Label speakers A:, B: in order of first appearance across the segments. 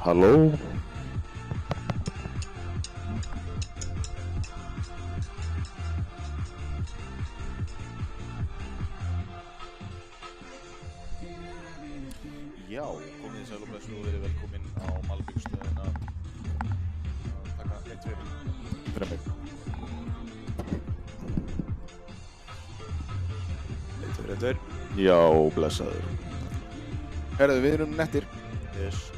A: Halló?
B: Já, komið þið sæl og blessuð og verið velkomin á Malbyggstöðina að taka eitt fyrir mig. Eitt fyrir.
A: Já, blessaður.
B: Herðu, við erum nettir.
A: Yes.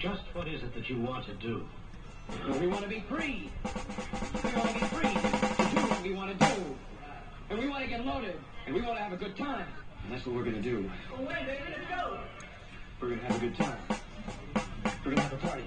C: Just what is it that you want to do? Well, we want to be free. We want to be free to do what we want to do. And we want to get loaded. And we want to have a good time. And that's what we're going to do. Well, wait, baby, let's go. We're going to have a good time. We're going to have a party.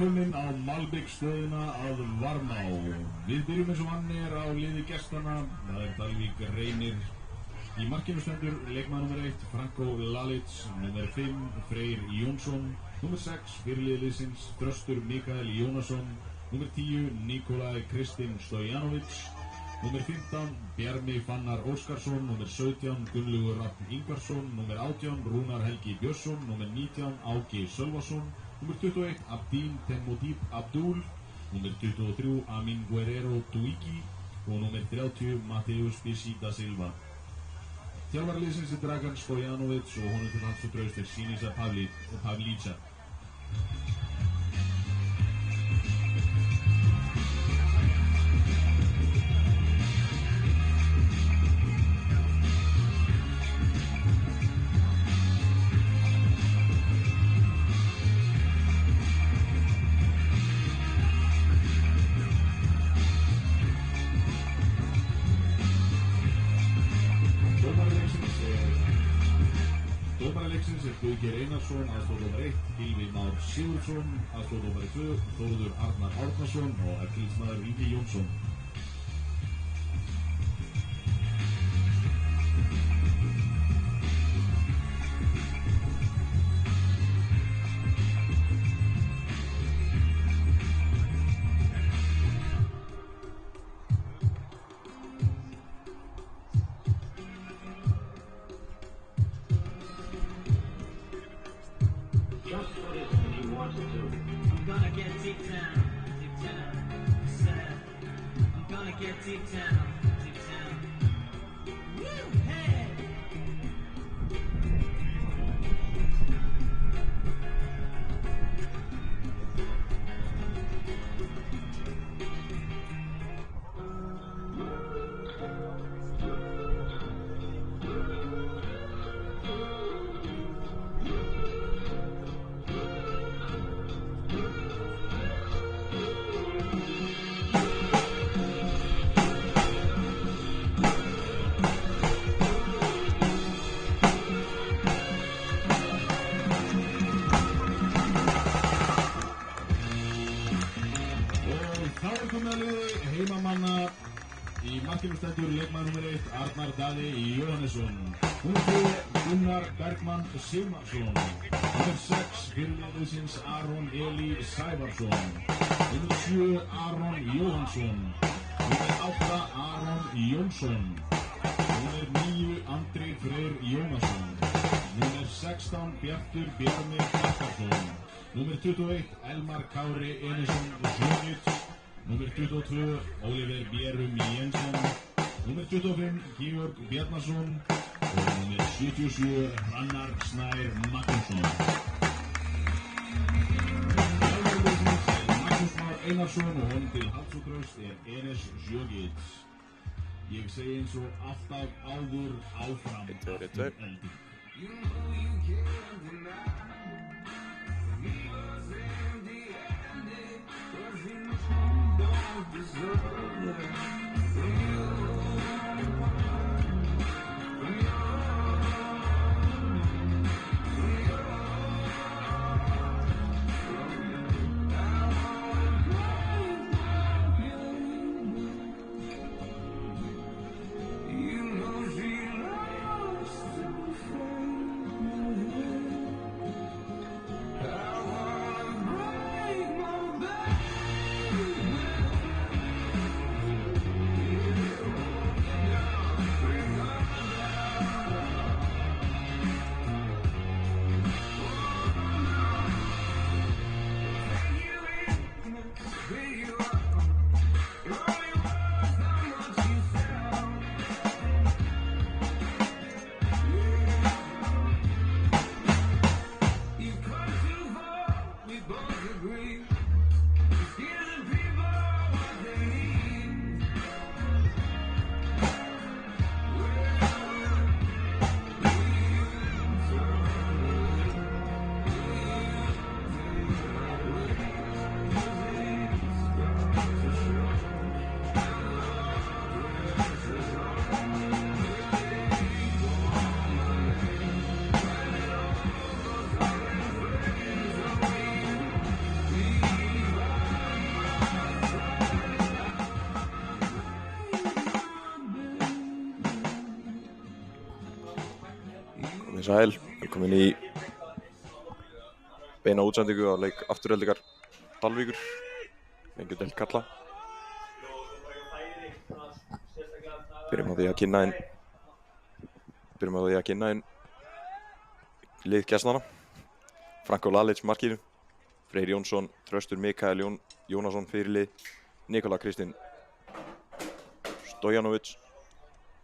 D: Velkomin á Malbyggstöðina að Varmá. Við byrjum eins og vannir á liði gestana. Það Dalvík Reynir. Í markinu stendur leikmaður nr. 1 Franko Lalic, nr. 5 Freyr Jónsson, nr. 6 fyrirliði liðsins Þröstur Mikael Jónasson, nr. 10 Nikolaj Kristinn Stojanovic, nr. 15 Bjarmi Fannar Óskarsson, nr. 17 Gunnlaugur Rafn Ingvarsson, nr. 18 Rúnar Helgi Björnsson, nr. 19 Áki Sölvason, nr. 21 Abdin Temodib Abdul, nr. 23 Amin Guerrero Tuiki og nr. 30 Mateus Bisita Silva. Þjálfari liðsins Dragan Stojanovic og honum til hans og traust Sinisa Pavlica. Guðgeir Einarsson, aðstoðardómari 1, Gylfi Már Sigurðsson, aðstoðardómari 2, Þórður Arnar Árnason og eftirlitsmaður Ingi Jónsson. Stendur leikmaður nr. 1 Arnar Daði Jóhannesson, nr. 2 Gunnar Bergmann Sigmarsson, nr. 6 fyrirliði liðsins Aron Eli Sævarsson, nr. 7 Aron Jóhansson, nr. 8 Aron Jónsson, nr. 9 Andri Freyr Jónasson, nr. 16 Bjartur Bjarmi Bjarkarsson, nr. 21 Elmar Kári Enesson Sjónit, nr. 22 Oliver Bjerum Jensen, nr. 25 Georg Bjarnason og nr. 77 Hrannar Snær Magnússon. Magnús Már Einarsson og honum til hals og traust Enes Sjögic. Ég segi eins og alltaf áður áfram aftur eldi.
A: Komið sæl, velkomin í beina útsendingu á leik Aftureldingar Dalvíkur, Lengjudeild karla. Byrjum á því að kynna inn lið gestnanna. Franko Lalic markinu, Freyr Jónsson, Þröstur Mikael Jónasson fyrirlið, Nikola Kristinn Stojanovic,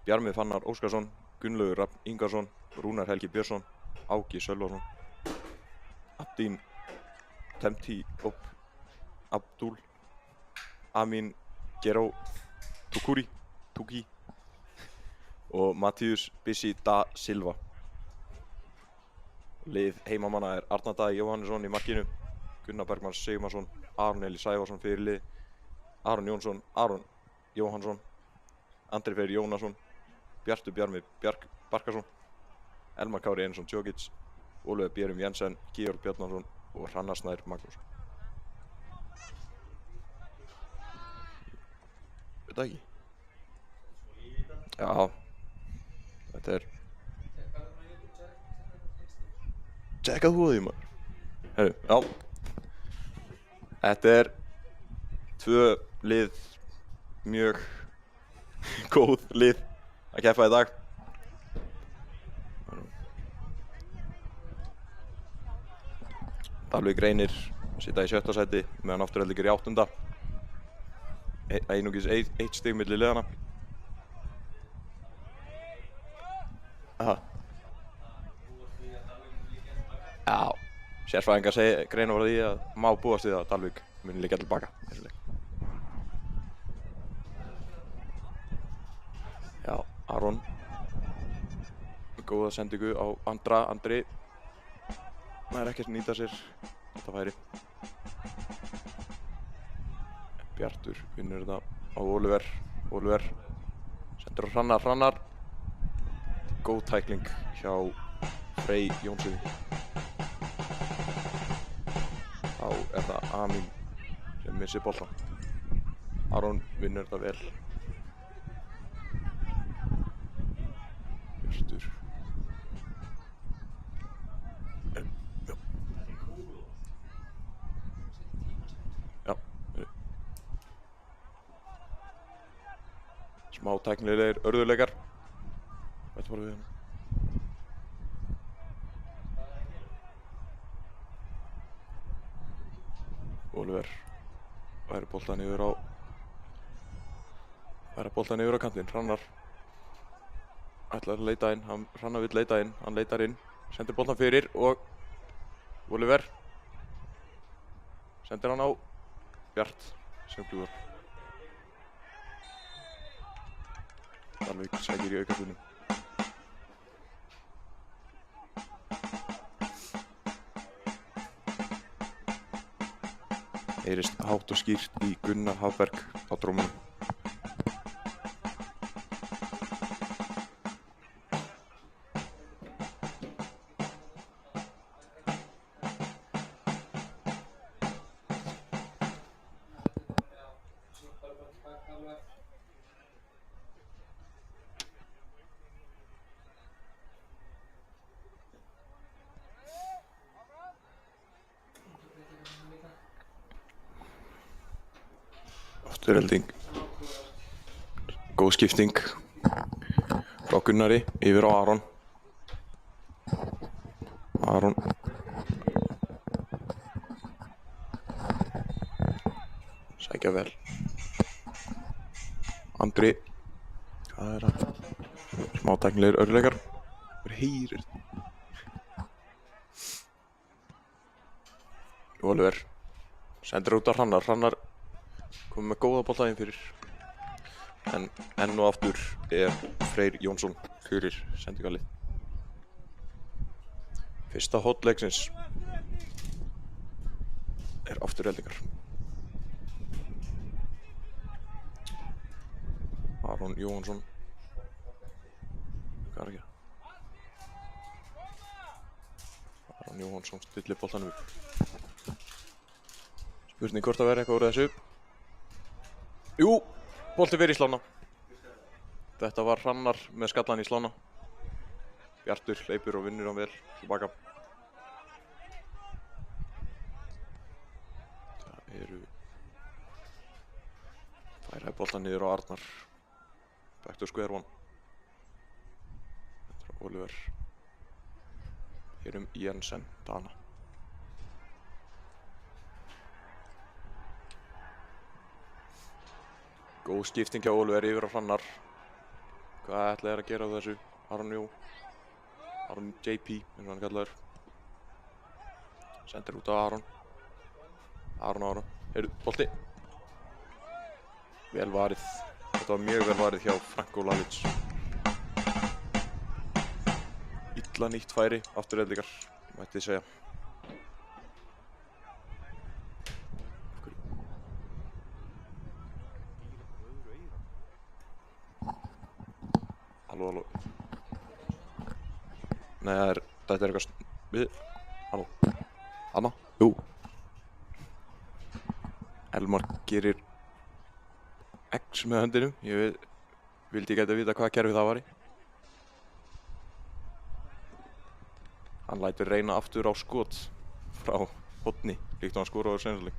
A: Bjarmi Fannar Óskarsson, Gunnlaugur Rafn Ingarsson, Rúnar Helgi Björnsson, Áki Sölvason, Abdín Temti Abdul, Amin Geró Tuki og Mattíus Bissi da Silva. Lið heimamanna er Arnar Daði Jóhannesson í markinu, Gunnar Bergmann Sigmarsson, Aron Eli Sævarsson fyrirlið, Aron Jónsson, Aron Jóhannsson, Andri Freyr Jónasson, Bjartur Bjarmi Barkarsson, Elmar Kári Einarsson Tjókits, Ólafur Björn Jensen, Georg Bjarnarsson og Hrannar Snær Magnússon. Veit það ekki? Já, þetta er... Tjekka þú því maður. Herru, já. Þetta er 2 lið, mjög góð lið að keppa í dag. Dalvík Reynir sita í 7. sæti meðan Aftureldingar í 8. Einungis 1 stig milli liðanna. Aha. Já, sérfræðingar greina frá því að má búast við að Dalvík muni liggja tilbaka þessu leik. Já, Aron góða sendingu á Andri nær ekki að nýta sér þetta færi. Bjartur vinnur þetta á Oliver sendur á Hrannar góð tækling hjá Frey Jónssoni. Þá er það Amin sem missir boltan. Aron vinnur þetta vel. Bjartur. Smá tæknilegir örðuleikar. Þetta var við hérna. Oliver væri boltan yfir á kantinn. Hrannar ætlar að leita inn, Hrannar vill leita inn, hann leitar inn, sendir boltan fyrir og Oliver sendir hann á Bjart sem klúðar. Dalvík sækir í aukaspyrnu. Heyrist hátt og skýrt í Gunnar Hafberg á trómunum. Afturelding, góð skipting frá Gunnari yfir á Aron sækja vel. Andri, hvað er það? Smá tæknilegir örðuleikar. Heyrir Oliver sendir út á Hrannar komið með góða bolta inn fyrir, en enn og aftur er Freyr Jónsson fyrir sendingalið. Fyrsta hot leiksins er Aftureldingar. Aron Jóhannsson, hvað er að gera? Aron Jóhannsson stillir boltanum upp. Spurning hvort að vera eitthvað úr þessu. Jú, bolti fyrir í slána. Þetta var Hrannar með skallan í slána. Bjartur hleypur og vinnur hann vel tilbaka. Það eru færaði boltan niður á Arnar. Back to square one. Þetta er Oliver. Hér Jensen, Dana. Góð skipting hjá Oliver yfir á Hrannar. Hvað ætla þeir að gera á þessu? Aron JP, eins og hann kallaður. Sendir út á Aron. Aron. Heyrðu, bolti. Vel varið. Þetta var mjög vel varið hjá Franko Lalic. Illa nýtt færi, afturreldingar, mætti segja. Halló. Nei, þetta er eitthvað Halló. Anna? Jú. Elmar gerir X með höndinum. Ég vildi ekki að vita hvaða kerfi það var í. Hann lætur reyna aftur á skot frá horni, líkt og hann skoraði á seinleik.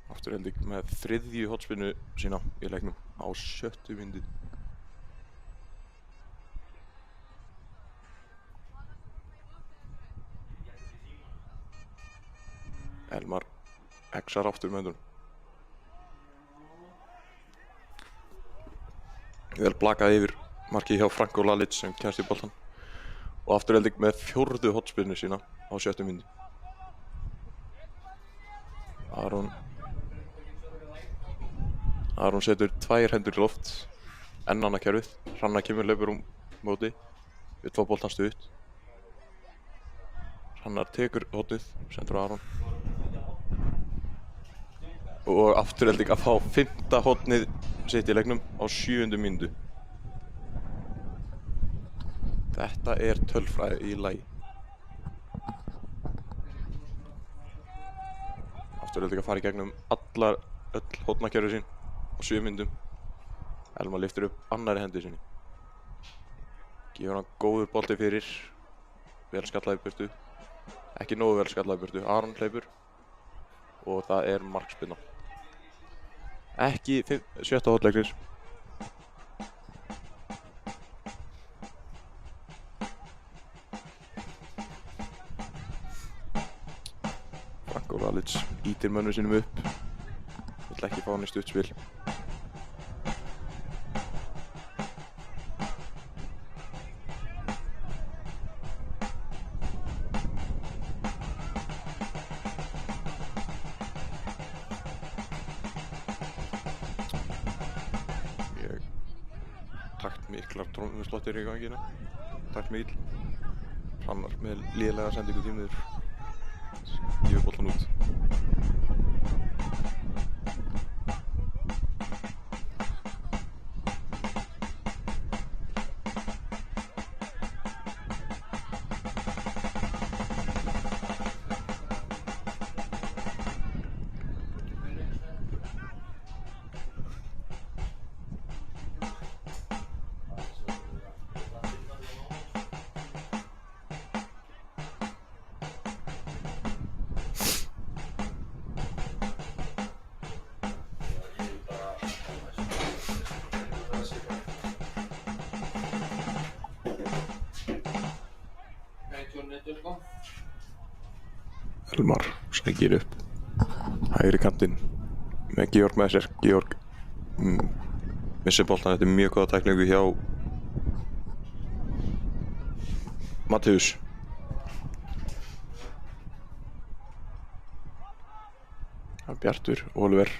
A: Afturhending með 3. hornspyrnu sína í leiknum á 7. mínútu. Elmar X-ar aftur með höndunum. Vel blakað yfir markið hjá Franko Lalic sem kemst í boltan. Og afturhending með 4. hornspyrnu sína á 7. mínútu. Aron setur 2 hendur í loft, enn annað kerfið. Hrannar kemur hlaupur móti, vill fá boltan stutt. Hrannar tekur hornið, sendur á Aron. Og afturhending að fá 5. hornið sitt í leiknum á 7. mínútu. Þetta er tölfræði í lagi. Afturhending að fara í gegnum öll hornakerfi sín á 7 mínútum. Elmar lyftir upp annarri hendi sinni. Gefur hann góður bolti fyrir. Vel skallaði burtu. Ekki nógu vel skallaði burtu. Aron hleypur. Og það er markspyrna. Ekki 7. hornleikur. Franko Lalic ítir mönnum sínum upp. Vill ekki fá hann í stuttspil. Taktmiklar trommuslottir í gangina. Taktmikil. Hrannar með lélega sendingu því miður. Gefur boltan út. Elmar sækir upp hægri kantinn með Georg með sér. Georg missir boltan. Þetta er mjög góða tæklingu hjá Matthews. Bjartur og Oliver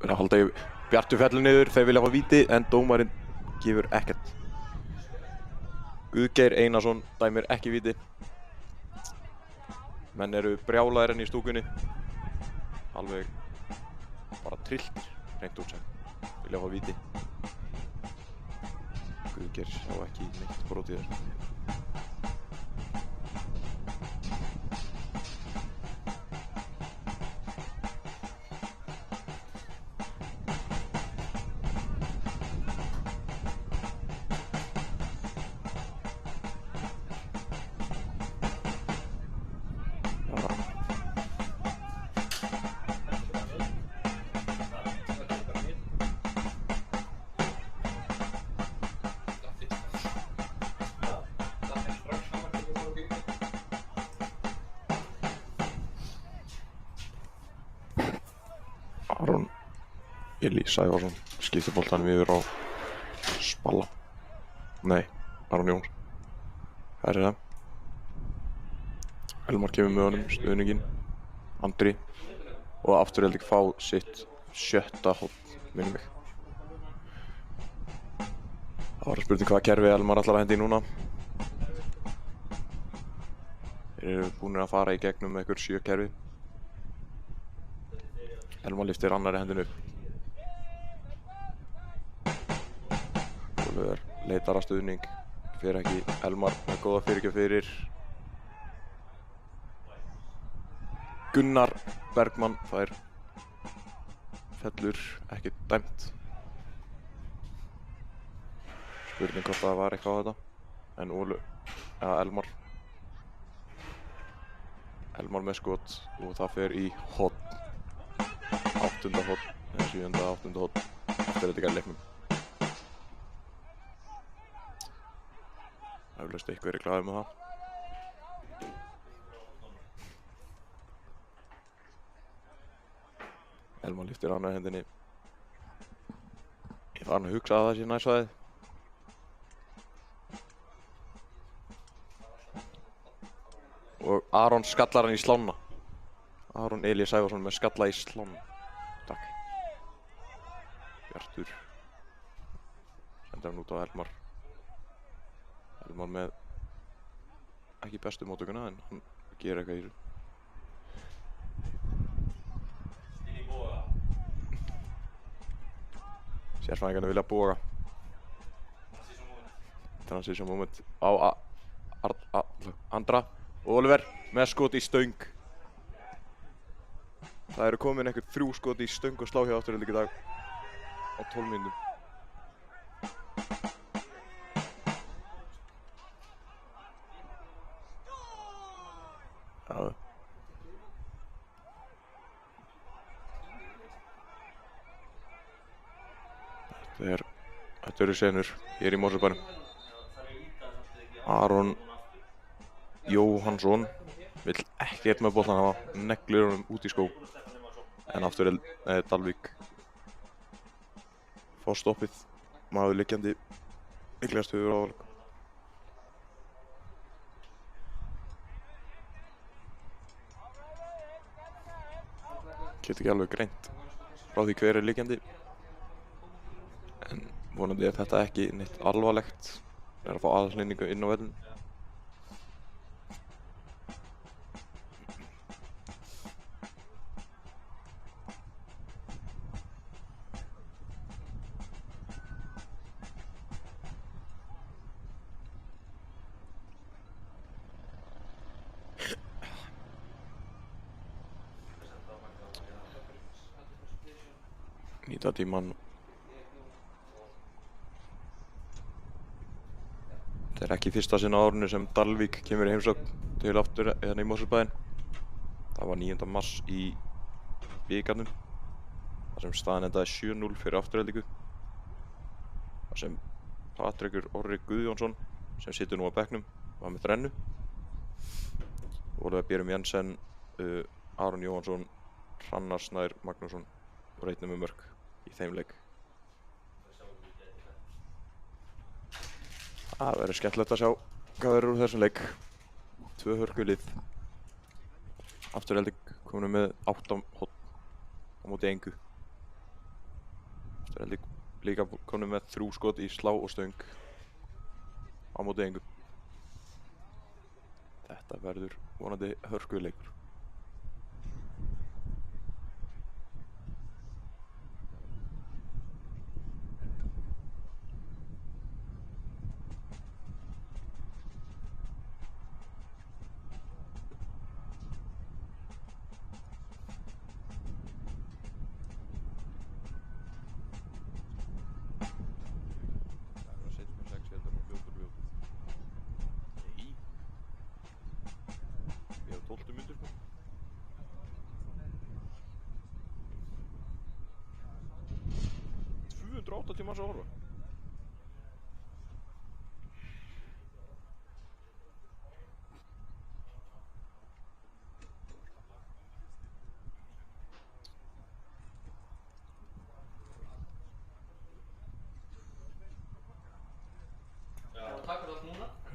A: verða að halda í. Bjartur fellur niður, þeir vilja fá víti en dómarinn gefur ekkert. Guðgeir Einarsson dæmir ekki víti. Menn eru brjálaðir enn í stúkunni. Alveg bara trilltir, hreint út sagt. Vilja fá víti. Guðgeir sjá ekki neitt brotið þér. Elí Sævarsson skiptir boltanum yfir á Spalla. Nei, Aron Jóns. Það það. Elmar kemur með honum, stuðninginn. Andri. Og Afturelding fá sitt 7. horn, minnum mig. Það var spurning hvaða kerfi Elmar ætlar að hendi í núna. Þeir eru búnir að fara í gegnum einhver 7 kerfi. Elmar lyftir annarri hendinu upp. Ólafur leitar að stuðning. Fer ekki. Elmar með góða fyrirgjöf fyrir. Gunnar Bergmann fær fellur, ekki dæmt. Spurning hvort það var eitthvað á þetta. En Elmar með skot og það fer í horn. 8. horn, eða 7. 8. horn. Afturelding í leiknum. Eflaust eitthvað glaður með það. Elmar lyftir annarri hendinni. Ég er farin að hugsa að það sé nærsvæðið. Og Aron skallar hann í slána. Aron Elí Sævarsson með skalla í slána. Takk. Bjartur. Sendir hann út á Elmar. Elmar með ekki bestu móttökuna en hann gerir eitthvað í þessu. Sérsvæðingarnir vilja boga. Transition moment á Andra. Oliver með skot í stöng. Það eru komin einhver 3 skot í stöng og slá hjá Afturelding í dag á 12 mínútum. Já. Þetta eru senur hér í Mosfellsbænum. Aron Jóhannsson vill ekkert með boltan hafa, neglir honum út í skó. En Dalvík fá stoppið, maður liggjandi miklegast höfur ávalg. Get ekki alveg greint frá því hver er liggjandi. En vonandi er þetta ekki neitt alvarlegt. Það er að fá aðhlynningu inn á vellin. Nýta tímann. Þetta er ekki fyrsta sinn á árinu sem Dalvík kemur í heimsókn til aftur hérna í Mosfellsbæinn. Það var 9. mars í bikarnum, þar sem staðan endaði 7-0 fyrir Aftureldingu. Þar sem Patrekur Orri Guðjónsson, sem situr nú á bekknum, var með þrennu. Ólafur Björn Jensen, Aron Jóhannsson, Hrannar Snær Magnússon og einnig með mörk í þeim leik. Það verður skemmtilegt að sjá hvað verður úr þessum leik. 2 hörkulið. Afturelding komin með 8 horn á móti engu. Afturelding líka komin með 3 skot í slá og stöng á móti engu. Þetta verður vonandi hörkuleikur. Manns að horfa.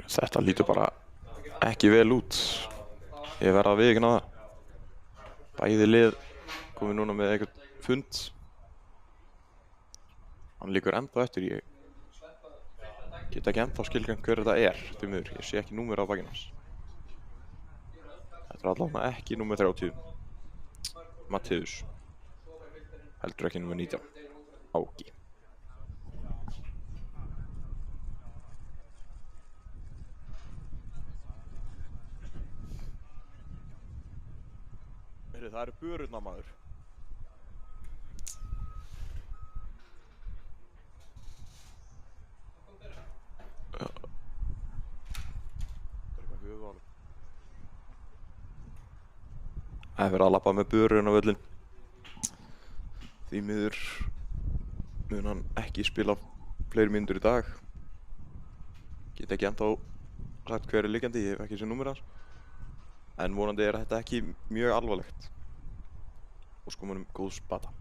A: Þetta lítur bara ekki vel út. Ég verð að viðurkenna það. Bæði lið komið núna með einhvern fund. Hann liggur ennþá eftir. Ég get ekki ennþá skilgreint hver þetta er, því miður. Ég sé ekki númer á bakinu hans. Þetta er allavega ekki númer 30. Matthíus. Heldur ekki númer 19. Áki. Það eru börurnar, maður. Það er eitthvað höfuðálum. Það er verið að labba með börurinn á völlinn. Því miður mun hann ekki spila fleiri mínútur í dag. Get ekki ennþá sagt hver er liggjandi, ég hef ekki séð númer hans. En vonandi er þetta ekki mjög alvarlegt. Og sko honum góðs bata.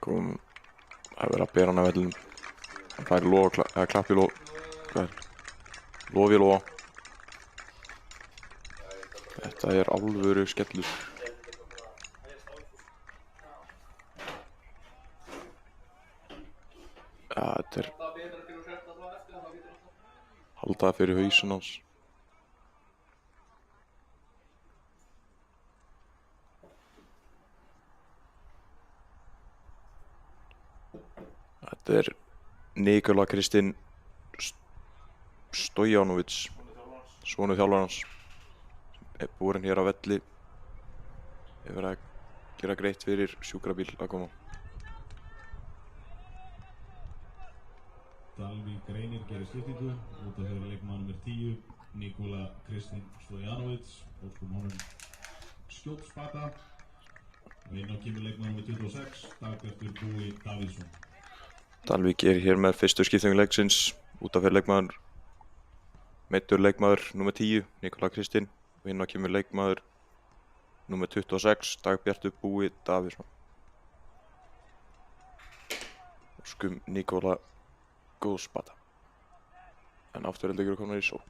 A: Það er verið að bera hann af vellinum. Hann fær lof eða klapp í lof. Hvað er? Lof í lof. Þetta er alvöru skellur. Ja, þetta er haldaði fyrir hausinn hans. Þetta er Nikola Kristinn Stojanovic, sonur þjálfarans, sem er borinn hér á velli. Ég verið að gera greitt fyrir sjúkrabíl að koma.
D: Dalvík Reynir gerir skiptingu út af fyrir leikmann nr. 10, Nikola Kristinn Stojanovic, óskum honum skjóts bata. Og inn á kemur leikmann nr. 26, Dagbjartur Búi Davíðsson.
A: Dalvík er hér með fyrstu skiptingu leiksins, út af fyrir leikmaður, meiddur leikmaður nr. 10, Nikola Kristinn, og inn á kemur leikmaður nr. 26, Dagbjartur Búi Davíðsson. Óskum Nikola góðs bata. En afturhaldleikur eru komnir í sókn.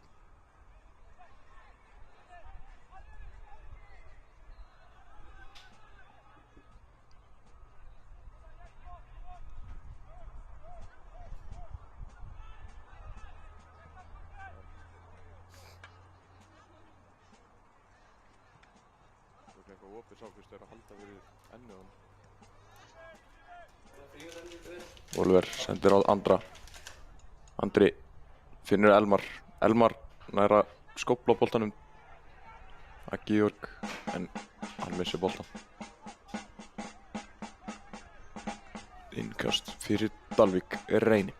A: Eitthvað opið sákvist er að halda fyrir ennið hann. Oliver sendir á Andra. Andri finnur Elmar. Elmar nær að skófla boltanum að Georg, en hann missir boltan. Innkast fyrir Dalvík Reyni.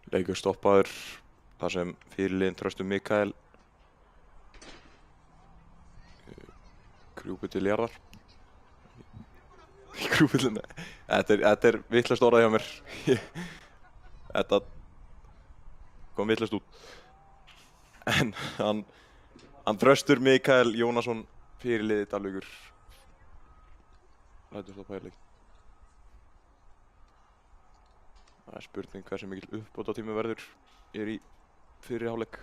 A: Leikur stoppaður þar sem fyrirliðinn Trausti Mikael krjúpi til jarðar. Krjúpi til... Þetta er vitlaust orðað hjá mér. Þetta kom vitlaust út. En hann Þröstur Mikael Jónasson fyrirliði Dalvíkur lætur stoppa hér leik. Það er spurning hversu mikil uppbótartími verður í fyrri hálfleik.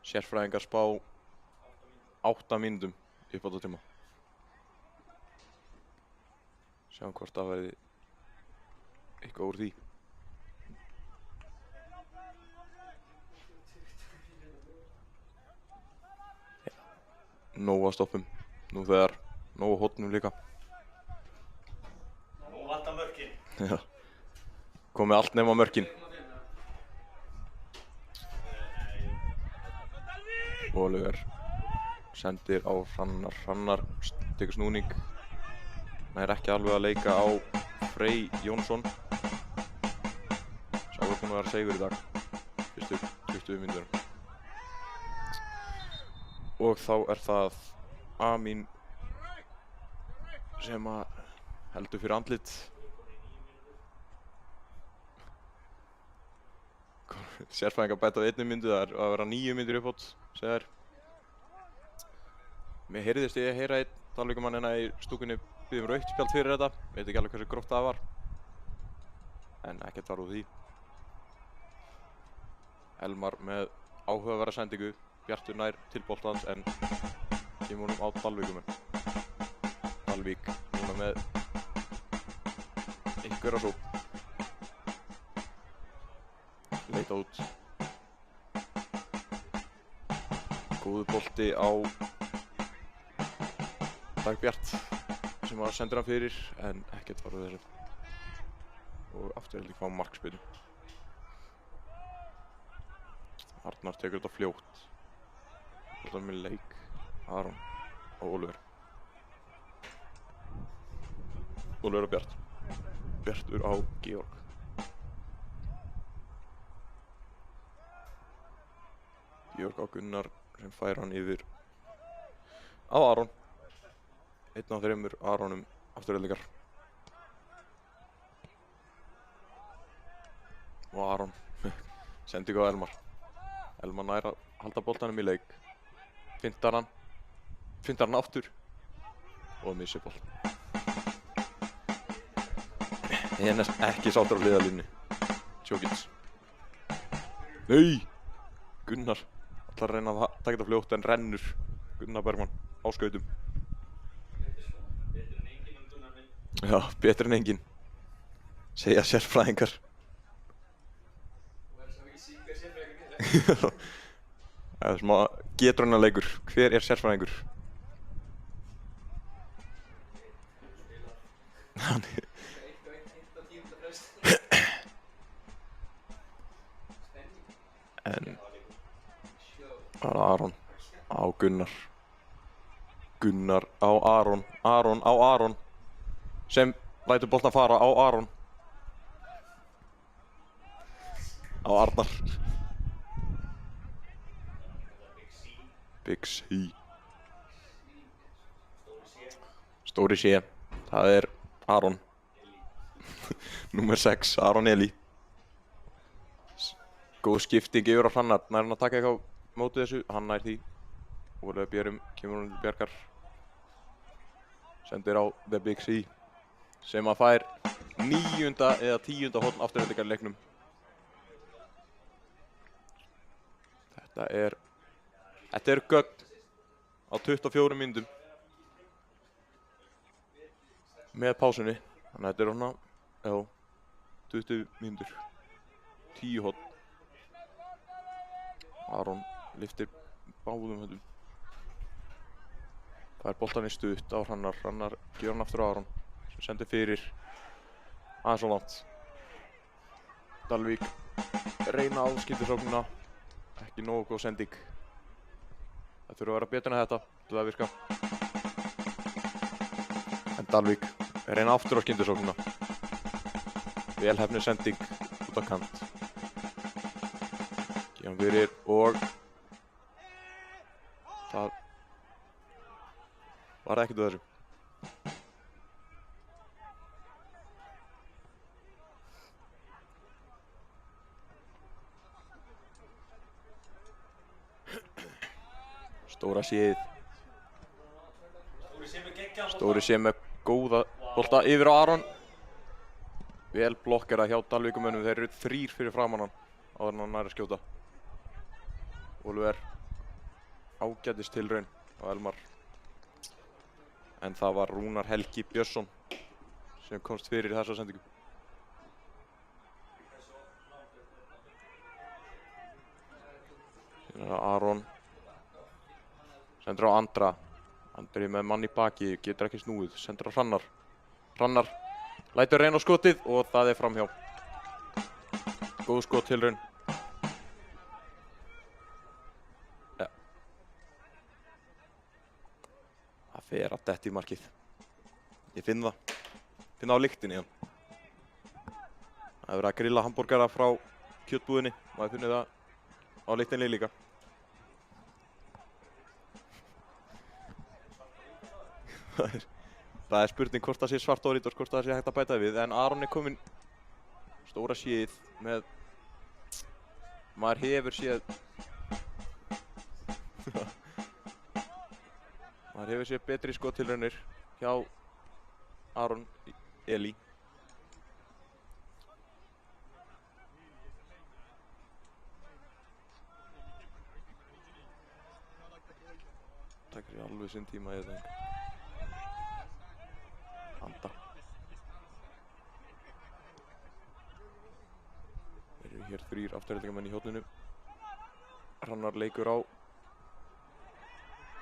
A: Sérfræðingar spá 8 mínútum uppbótartíma. Sjáum hvort það verði eitthvað úr því. Nóg að stoppum, nú þegar nóg að hornum líka.
E: Nú vantar mörkin.
A: Já, komið allt nema mörkin. Oliver sendir á Hrannar, Hrannar tekur snúning. Nær ekki alveg að leika á Frey Jónsson. Sá er búinn að vera seigur í dag, fyrstu 20 mínútur. Og þá er það Amin sem að heldur fyrir andlit. Sérfræðingar bæta á 1 mínútu, það er að vera 9 mínútur uppátt, segja þær. Mér heyrðist ég að heyra einn Dalvíkumann hérna í stúkunni biðja rautt spjald fyrir þetta. Veit ekki alveg hversu gróft það var. En ekkert var úr því. Elmar með áhugaverða sendingu. Bjartur nær til boltans en kemur honum á Dalvíkumenn. Dalvík núna með einhverja sókn. Leita út. Góður bolti á Dagbjart sem að sendir hann fyrir en ekkert var úr þessu. Og aftur held ég fá markspyrnu. Arnar tekur þetta fljótt. Þetta með leik, Aron og Oliver. Oliver og Bjart. Bjartur á Georg. Georg á Gunnar sem fær hann yfir á Aron. 1 af 3 Aronum afturhaldingar. Og Aron sendi ykkur á Elmar. Elmar nær að halda boltanum í leik. Fintar hann aftur og missir boll. Ég er ekki sáttur á hliðarlínunni. Tjókins. Nei! Gunnar ætlar að reyna að taka þetta fljótt en rennur. Gunnar Bergmann á skautum.
E: Betur en enginn Gunnar minn.
A: Já, betur en enginn. Segja sérfræðingar.
E: Þú verður svo í síka sérfræðingur.
A: Það er smá getrunarleikur. Hver er sérfræðingur? Hann er...
E: Eitt á 10. frest.
A: En... Það er Aron á Gunnar. Gunnar á Aron. Aron á Aron. Sem lætur boltan fara á Aron. Á Arnar. Big C. Stóri C. Það er Aron. Númer 6, Aron Eli. Góð skipting yfir á Hrannar. Nær hann að taka eitthvað mótið þessu? Hann nær því. Ólega Björgum kemur hann til Bjargar. Sendir á The Big C. Sem að fær 9. eða 10. horn afturhaldingar í leiknum. Þetta er gögn á 24 mínútum með pásunni. Þannig að þetta er hana, já, 20 mínútur, 10 horn. Aron lyftir báðum höndum. Það er boltan í stutt á Hrannar. Hrannar gefur hann aftur á Aron sem sendir fyrir aðeins og langt. Dalvík reyna á skyndisóknina. Ekki nógu góð sending. Það þurfa að vera betur en þetta til að virka. En Dalvík reyna aftur á skyndisóknina. Vel hefnuð sending út á kant. Gefum fyrir og það var ekkert úr þessu. Stóra séð. Stóri sé með góða bolta yfir á Aron. Vel blokkera hjá Dalvíkumönnum. Þeir eru 3 fyrir framan hann áður en hann nær að skjóta. Oliver ágætis tilraun á Elmar. En það var Rúnar Helgi Björnsson sem komst fyrir í þessa sendingu. Síðan er Aron. Sendur á Andra. Andri með mann í baki, getur ekki snúið. Sendur á Hrannar. Hrannar lætur reyna á skotið og það er framhjá. Góð skot tilraun. Ja. Það fer að detta í markið. Ég finn það. Finn það á lyktinni hann. Það er verið að grilla hamborgara frá kjötbúðinni. Maður finnir það á lyktinni líka. Það er spurning hvort það sé svart órít og hvort það sé hægt að bæta við, en Aron er kominn stóra séð með, maður hefur séð betri skottilraunir hjá Aron Eli. Takk fyrir alveg sinn tíma í þetta. Anda. Þeir eru hér 3 afturheldingamenn í horninu. Hrannar leikur á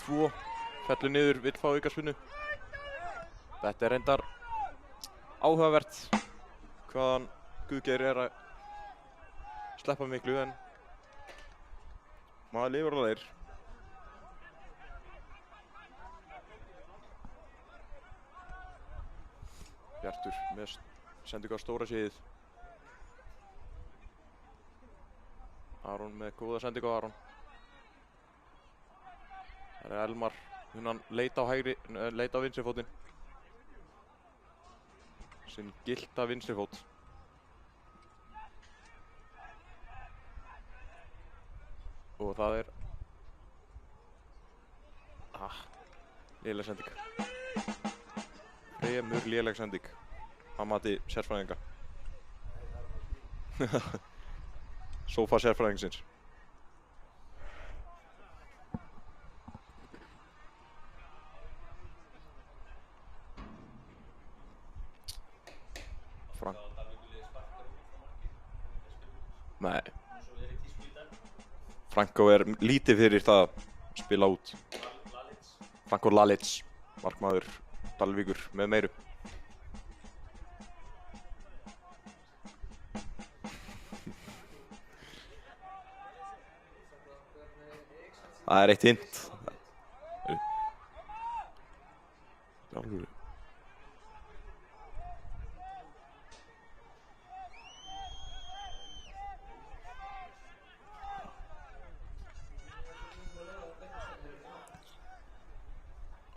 A: 2, fellur niður, vill fá aukaspyrnu. Þetta er reyndar áhugavert hvaðan Guðgeir er að sleppa miklu, en maður lifir á þeir. Bjartur með sendingu á stóra séðið. Aron með góða sendingu á Aron. Það er Elmar, hann leita á hægri, leita á vinstri fótinn. Sinn gilda vinstri fót. Og það er léleg sending. Fremur léleg sending að mati sérfræðinga. Sófa sérfræðingsins. Nei. Franko er lítið fyrir það að spila út. Franko Lalic, markmaður Dalvíkur með meiru. Það er eitt hint. Alveg.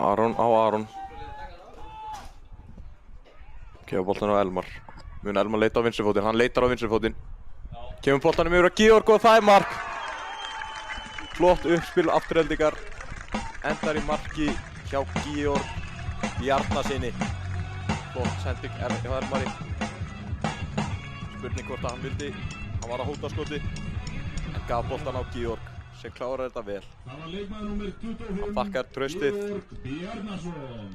A: Aron á Aron. Kemur boltan á Elmar. Mun Elmar leita á vinstri fótinn, hann leitar á vinstri fótinn. Kemur boltanum yfir á Georg og það er mark. Flott uppspil afturheldingar. Endar í marki hjá Georg Bjarnasyni. Flott sending hjá Elmari. Spurning hvort að hann vildi. Hann var að hóta skoti. En gaf boltan á Georg sem klárar þetta vel.
D: Það var leikmaður númer 25.
A: Hann þakkar traustið.
D: Georg Bjarnason.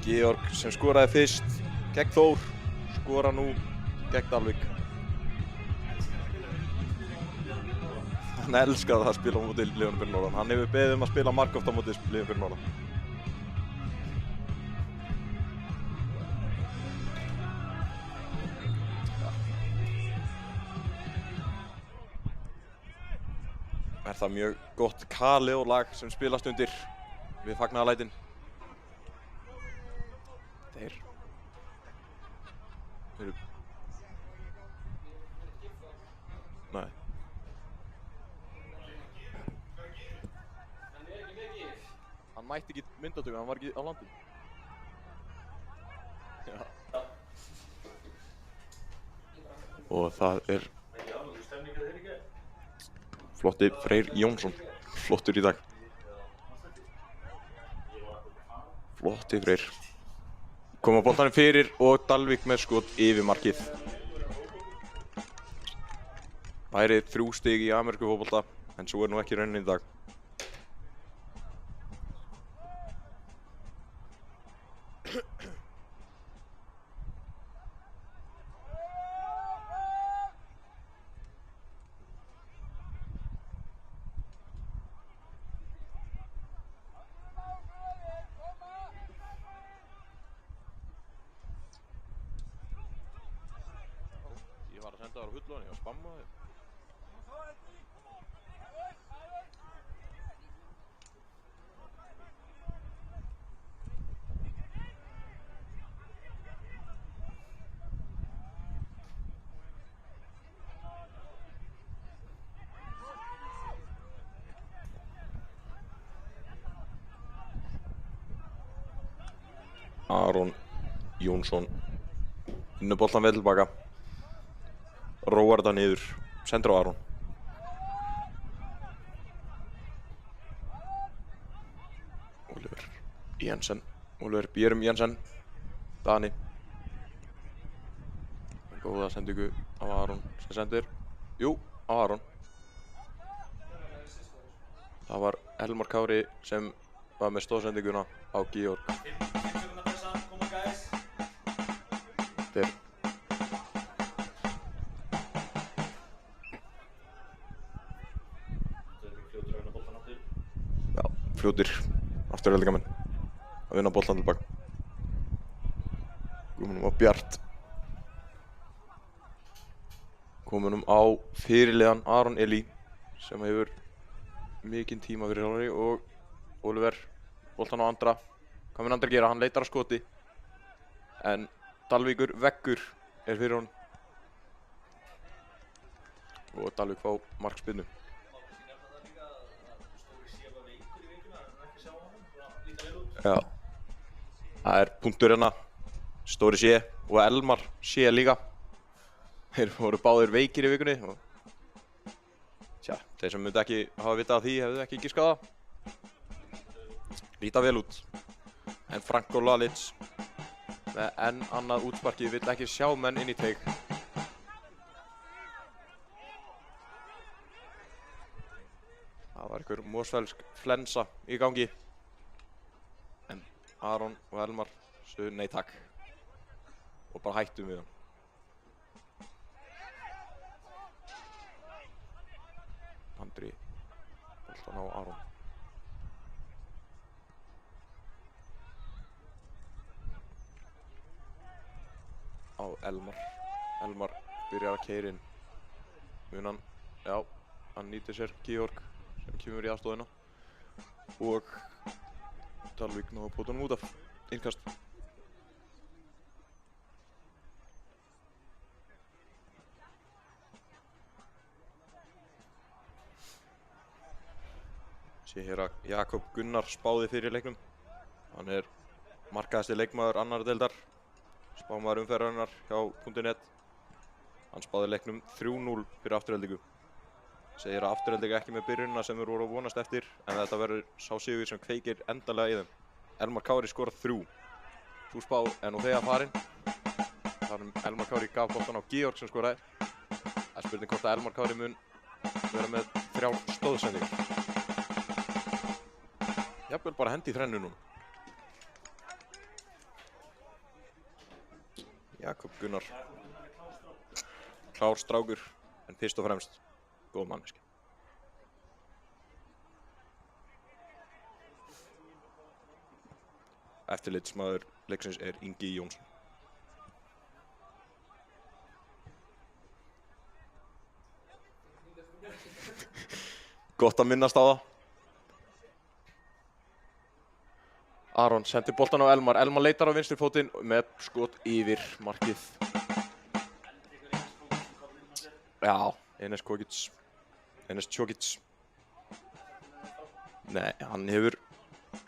A: Georg sem skoraði fyrst gegn Þór, skora nú gegn Dalvík. Hann elskar að spila á móti liðunum fyrir norðan. Hann hefur beðið að spila margoft á móti liðunum fyrir norðan. Er það mjög gott kali og lag sem spilast undir við fagnaðarlætin. Þeir eru... Nei. Hann mætti ekki myndatöku, hann var ekki á landinu. Já. Og það er flotti Freyr Jónsson, flottur í dag. Flotti Freyr. Koma boltanum fyrir og Dalvík með skot yfir markið. Bærið 3 stig í amerísku fótbolta, en svo er nú ekki raunin í dag. Ég var að senda þér á hullu, ég var að spamma þér. Aron Jónsson vinnur boltan vel tilbaka, róar þetta niður, sendir á Aron. Oliver Jensen, Oliver Björn Jensen, Dani. Góða sendingu á Aron sem sendir, á Aron. Það var Elmar Kári sem var með stóðsendinguna á Georg. Fljótir afturhaldingamenn að vinna boltan tilbaka. Guðmunum á Bjart. Komunum á fyrirliðan Aron Elí sem hefur mikinn tíma fyrir þjálfari og Oliver boltan á Andra. Hvað mun Andra gera? Hann leitar að skoti en Dalvíkur veggur er fyrir honum og Dalvík fá markspyrnu. Já, það er punktur hérna, Stóri sé og Elmar sé líka. Þeir voru báðir veikir í vikunni og tja, þeir sem myndi ekki hafa vitað af því hefðu ekki giskað það. Líta vel út, en Franko Lalic með enn annað útsparki vill ekki sjá menn inn í teig. Það var einhver Mosfellsk flensa í gangi. En Aron og Elmar sögðu nei takk og bara hættum við hann. Andri boltan á Aron. Á Elmar. Elmar byrjar að keyra inn. Mun hann, já, hann nýtir sér Georg sem kemur í aðstoðina og Dalvík náðu bótanum út af innkast. Sé hér að Jakob Gunnar spáði fyrir leiknum. Hann er markaðasti leikmaður annar deildar, spámaður umferðarinnar hjá .net. Hann spáði leiknum 3-0 fyrir Aftureldingu. Segir að Afturelding ekki með byrjunina sem þeir voru að vonast eftir, en þetta verður sá sigur sem kveikir endanlega í þeim. Elmar Kári skorar 3. Sú spá er nú þegar farin. Þar Elmar Kári gaf boltan á Georg sem skoraði. Það er spurning hvort að Elmar Kári mun vera með 3 stóðsendingar. Jafnvel bara hendi í þrennu núna. Jakob Gunnar. Klár strákur, en fyrst og fremst góð manneski. Eftirlitsmaður leiksins er Ingi Jónsson. Gott að minnast á það. Aron sendir boltan á Elmar. Elmar leitar á vinstri fótinn með skot yfir markið. Já, Enes Čokić. Nei, hann hefur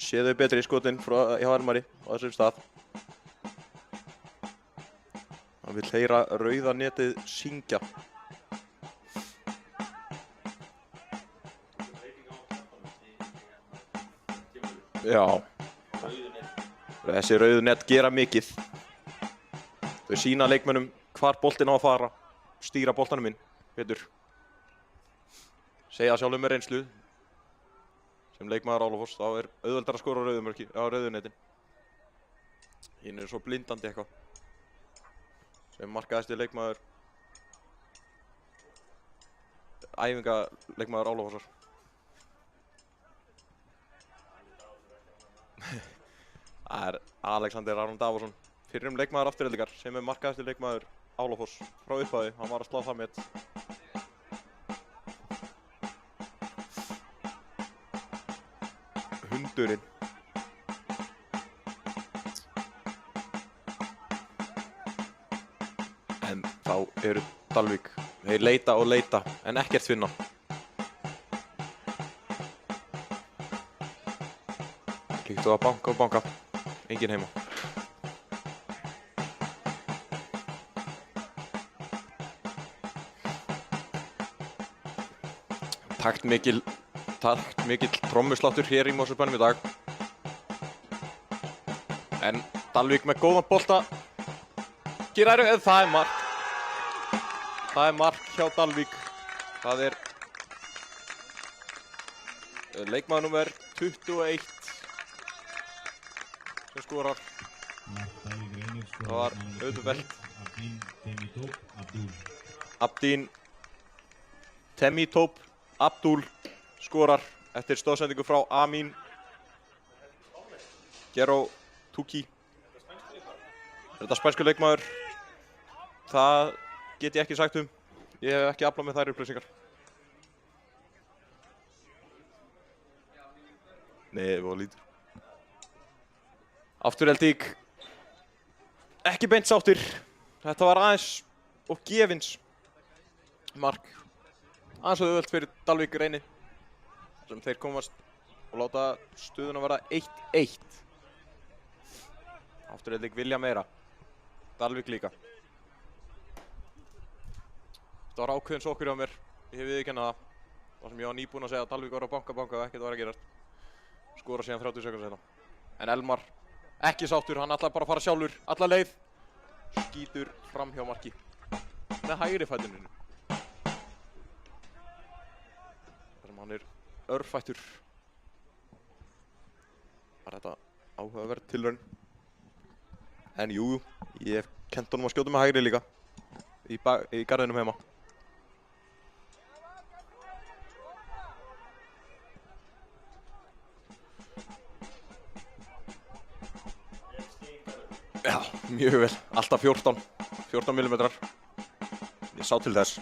A: séð þau betri í skotin hjá Elmari á þessum stað. Hann vill heyra rauða netið syngja. Já. Þessi rauðu net gera mikið. Þau sýna leikmönnum hvar boltinn á að fara. Stýra boltanum inn, betur. Segja sjálfum með reynslu. Sem leikmaður Álafoss, þá auðveldar að skora á rauðu netin. Hinn svo blindandi eitthvað. Sem markaðasti leikmaður æfingaleikmaður Álafossar. Það Alexander Aron Davarsson, fyrrum leikmaður Aftureldingar, sem markaðasti leikmaður Álafoss frá upphafi. Hann var að slá það met. Hundurinn. En þá eru Dalvík. Þeir leita og leita, en ekkert finna. Kíktu að banka og banka. Enginn heima. Taktmikill trommusláttur hér í Mosfellsbænum í dag. En Dalvík með góðan bolta. Það er mark. Það er mark hjá Dalvík. Það er leikmaður númer 21 sem skorar. Það var auðvelt. Abdin Temitop Abdul skorar eftir stóðsendingu frá Amin Gero Tuki. Er þetta spænskur leikmaður? Það get ég ekki sagt um. Ég hef ekki aflað með þær upplýsingar. Nei, það var lítur. Afturelding. Ekki beint sáttir. Þetta var aðeins og gefins mark. Aðeins auðvelt fyrir Dalvík reyni. Sem þeir komast og láta stöðuna verða 1-1. Afturelding vilja meira. Dalvík líka. Þetta var ákveðin sokkur hjá mér. Ég hef viðurkennað það. Það sem ég var nýbúinn að segja að Dalvík var að banka og ekkert var að gerast. Skora síðan 30 sekúndur seinna. En Elmar ekki sáttur, hann ætlaði bara að fara sjálfur alla leið. Skýtur fram hjá marki. Með hægri fætuninu. Þar sem hann örfættur. Var þetta áhugaverð tilraun. En jú, ég hef kennt honum að skjóta með hægri líka. Í garðinum heima. Já, mjög vel. Alltaf 14 millimetrar. Ég sá til þess.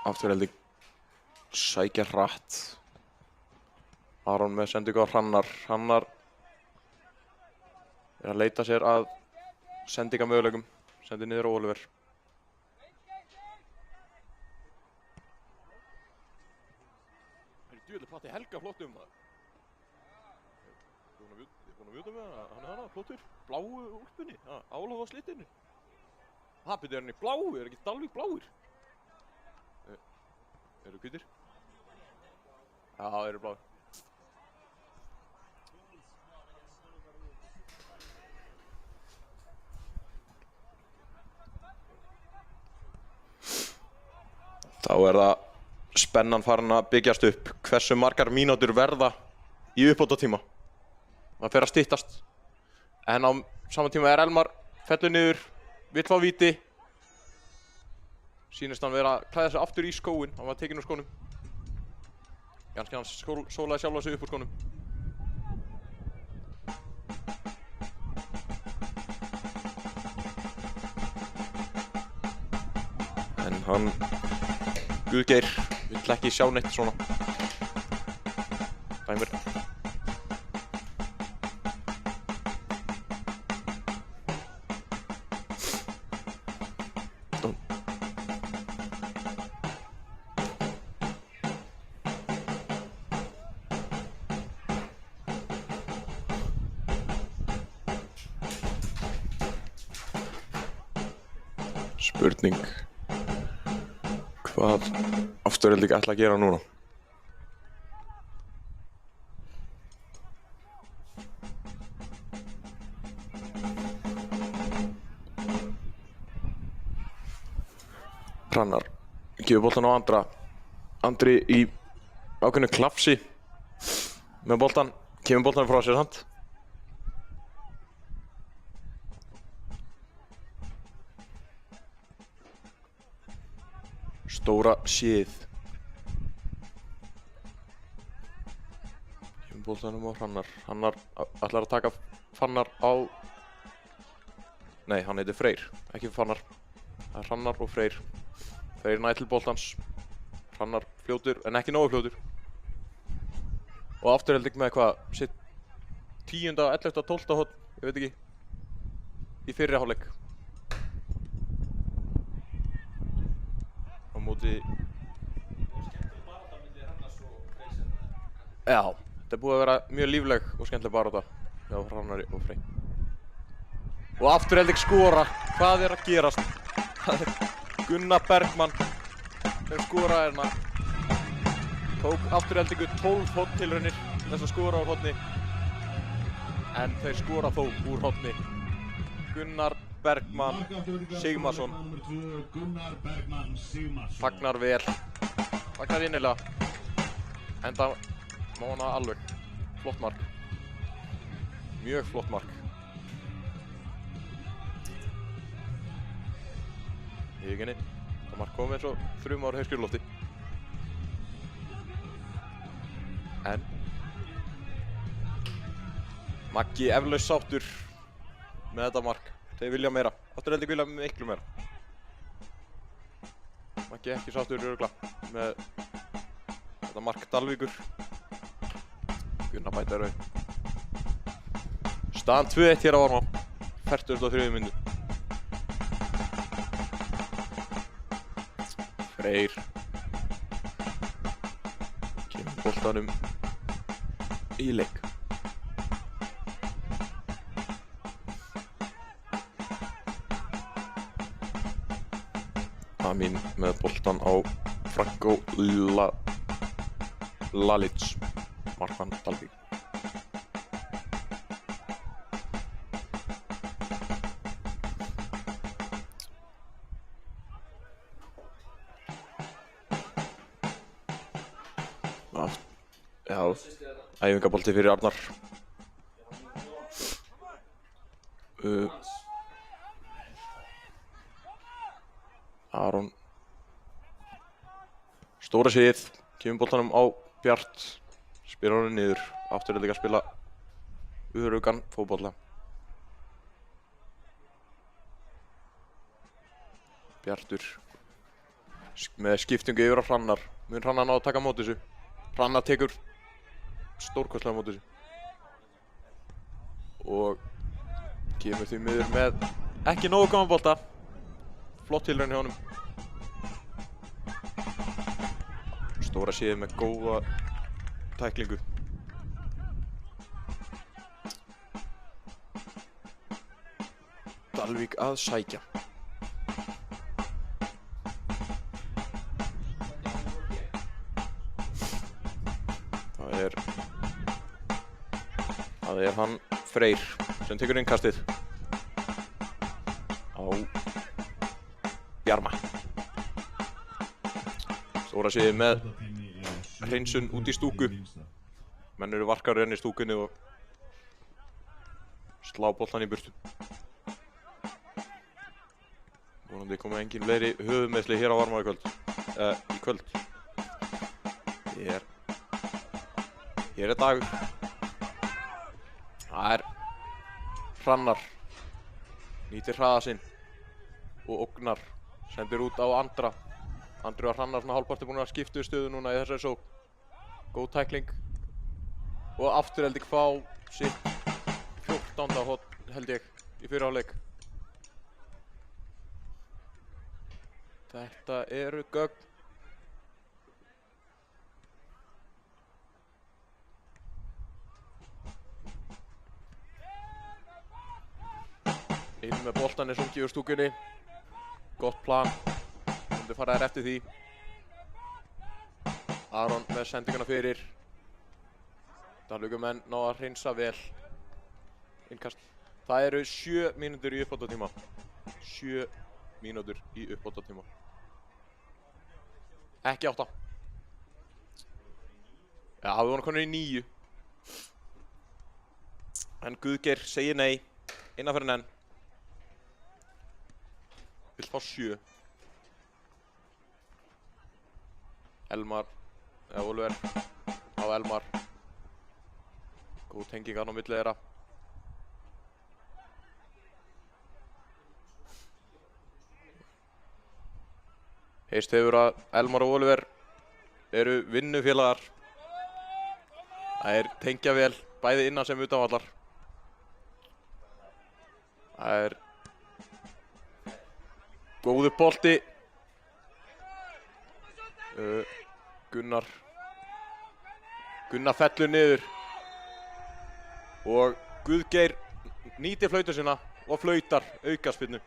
A: Afturelding sækja hratt. Aron með sendingu á Hrannar. Hrannar er að leita sér að sendingamöguleikum. Sendi niður á Oliver. Djúvillig Patti Helga flott það. Ég er búinn að vita með það. Hann er hana, flottur. Bláu úlpunni. Álafa á slitinu. Það byrjar hann í bláu. Er ekki Dalvík bláir? Eru hvítir? Já, það eru bláir. Þá er það spennan farin að byggjast upp. Hversu margar mínútur verða í uppbótartíma. Það fer að styttast. En á sama tíma er Elmar fellur niður, vill fá víti. Sýnist hann vera að klæða sig aftur í skóinn. Hann var tekinn úr skónum. Ganski hann sólaði sjálfa sig upp úr skónum. En hann Guðgeir vill ekki sjá neitt svona. Dæmir. Spurning hvað Afturelding ætla að gera núna. Hrannar gefur boltan á Andri í ákveðnu klapsi með boltan, kemur boltan frá sér samt. Stóra séð. Kemur boltanum á Hrannar. Hrannar ætlar að taka Fannar á... Nei, hann heitir Freyr, ekki Fannar. Það er Hrannar og Freyr. Freyr nær til boltans. Hrannar fljótur, en ekki nógu fljótur. Og Afturelding með hvað, sitt 10., 11., 12. horn, ég veit ekki, í fyrri hálfleik. Á móti... Já, þetta er búið að vera mjög lífleg og skemmtileg barátta hjá Hrannari og Frey. Og Afturelding skora. Hvað er að gerast? Það er Gunnar Bergmann sem skoraði hérna. Tók Aftureldingu 12 horntilraunir til þess að skora úr horni. En þeir skora þó úr horni. Gunnar Bergmann Sigmarsson fagnar vel. Fagnar innilega. Enda má hana alveg. Flott mark. Mjög flott mark. Ég ekki henni. Það mark kom eins og þrjum ár heiskjörlófti. En Maggi eflaust sáttur með þetta mark. Þeir vilja meira. Afturelding vilja miklu meira. Maggi ekki sáttur örugglega með þetta mark Dalvíkur. Gunnar bætir auð. Staðan 2-1 hér á Varmá. 43 mínútur. Freyr kemur boltanum í leik. Amin með boltan á Franko Lalic, markmann Dalvík. Já, æfingabolti fyrir Arnar. Aron. Stóra séð, kemur boltanum á Bjart. Spyrir honum niður. Afturelding að spila öruggan fótbolta. Bjartur með skiptingu yfir á Hrannar. Mun Hrannar ná að taka á móti þessu. Hrannar tekur stórkostlega á móti þessu. Og kemur því miður með ekki nógu góðan bolta. Flott tilraun hjá honum. Stóra séð með góða tæklingu. Dalvík að sækja. Það er hann Freyr sem tekur innkastið á Bjarma. Stóra séð með hreinsun út í stúku. Menn eru varkar enn í stúkunni og slá boltan í burtu. Vonandi komið engin fleiri höfuðmeiðsli hér á Varmá í kvöld. Hér er dagur. Það er Hrannar. Nýtir hraða sinn og ógnar. Sendir út á
F: Andri og Hrannar svona hálfparti búin að skipta stöðu núna í þessari sókn. Góð tækling. Og Afturelding fá sitt 14. horn held ég í fyrri hálfleik. Þetta eru gögn. Inn með boltan er sungið úr stúkunni. Gott plan. Myndi fara þær eftir því. Aron með sendinguna fyrir. Dalvíkumenn ná að hreinsa vel. Innkast. Það eru 7 mínútur í uppbótartíma. 7 mínútur í uppbótartíma. Ekki 8. Já, við vorum konur í 9. En Guðgeir segir nei. Innanfyrir enn. Vill fá 7. Elmar, eða Oliver á Elmar. Góð tenging hann á milli þeirra. Heyrst hefur að Elmar og Oliver eru vinnufélagar. Það tengja vel bæði innan sem utanvallar. Það góður bolti. Gunnar fellur niður. Og Guðgeir nýtir flautu sína og flautar aukaspyrnu.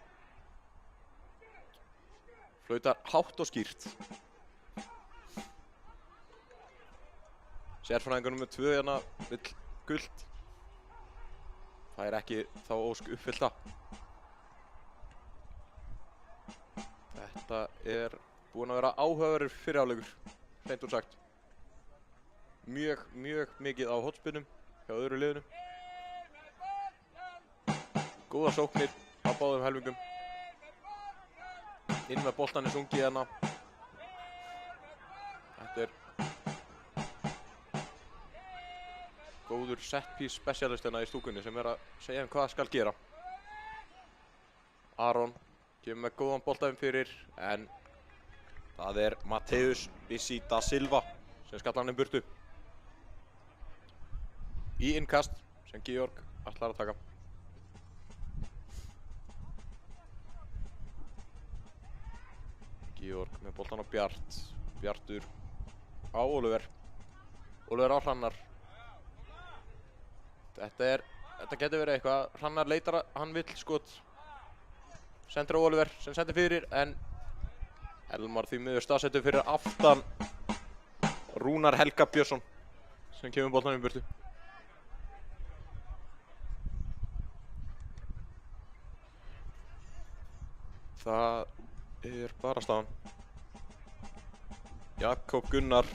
F: Flautar hátt og skýrt. Sérfræðingur númer 2 hérna vill gult. Það ekki þá ósk uppfyllta. Þetta búinn að vera áhugaverður fyrri hálfleikur, hreint út sagt. Mjög mikið á hornspyrnum hjá öðru liðinu. Góðar sóknir á báðum helmingum. Inn með boltan er sungið hérna. Þetta góður set piece specialist hérna í stúkunni sem að segja hvað skal gera. Aron kemur með góðan boltaðum fyrir, en það Mateus Bissi da Silva sem skallar hann burtu. Í innkast sem Georg ætlar að taka. Georg með boltan á Bjart. Bjartur á Oliver. Oliver á Hrannar. Þetta getur verið eitthvað. Hrannar leitar að hann vill skot. Sendir á Oliver sem sendir fyrir, en Elmar því miður staðsettur fyrir aftan Rúnar Helga Björnsson sem kemur boltanum í burtu. Það bara staðan. Jakob Gunnar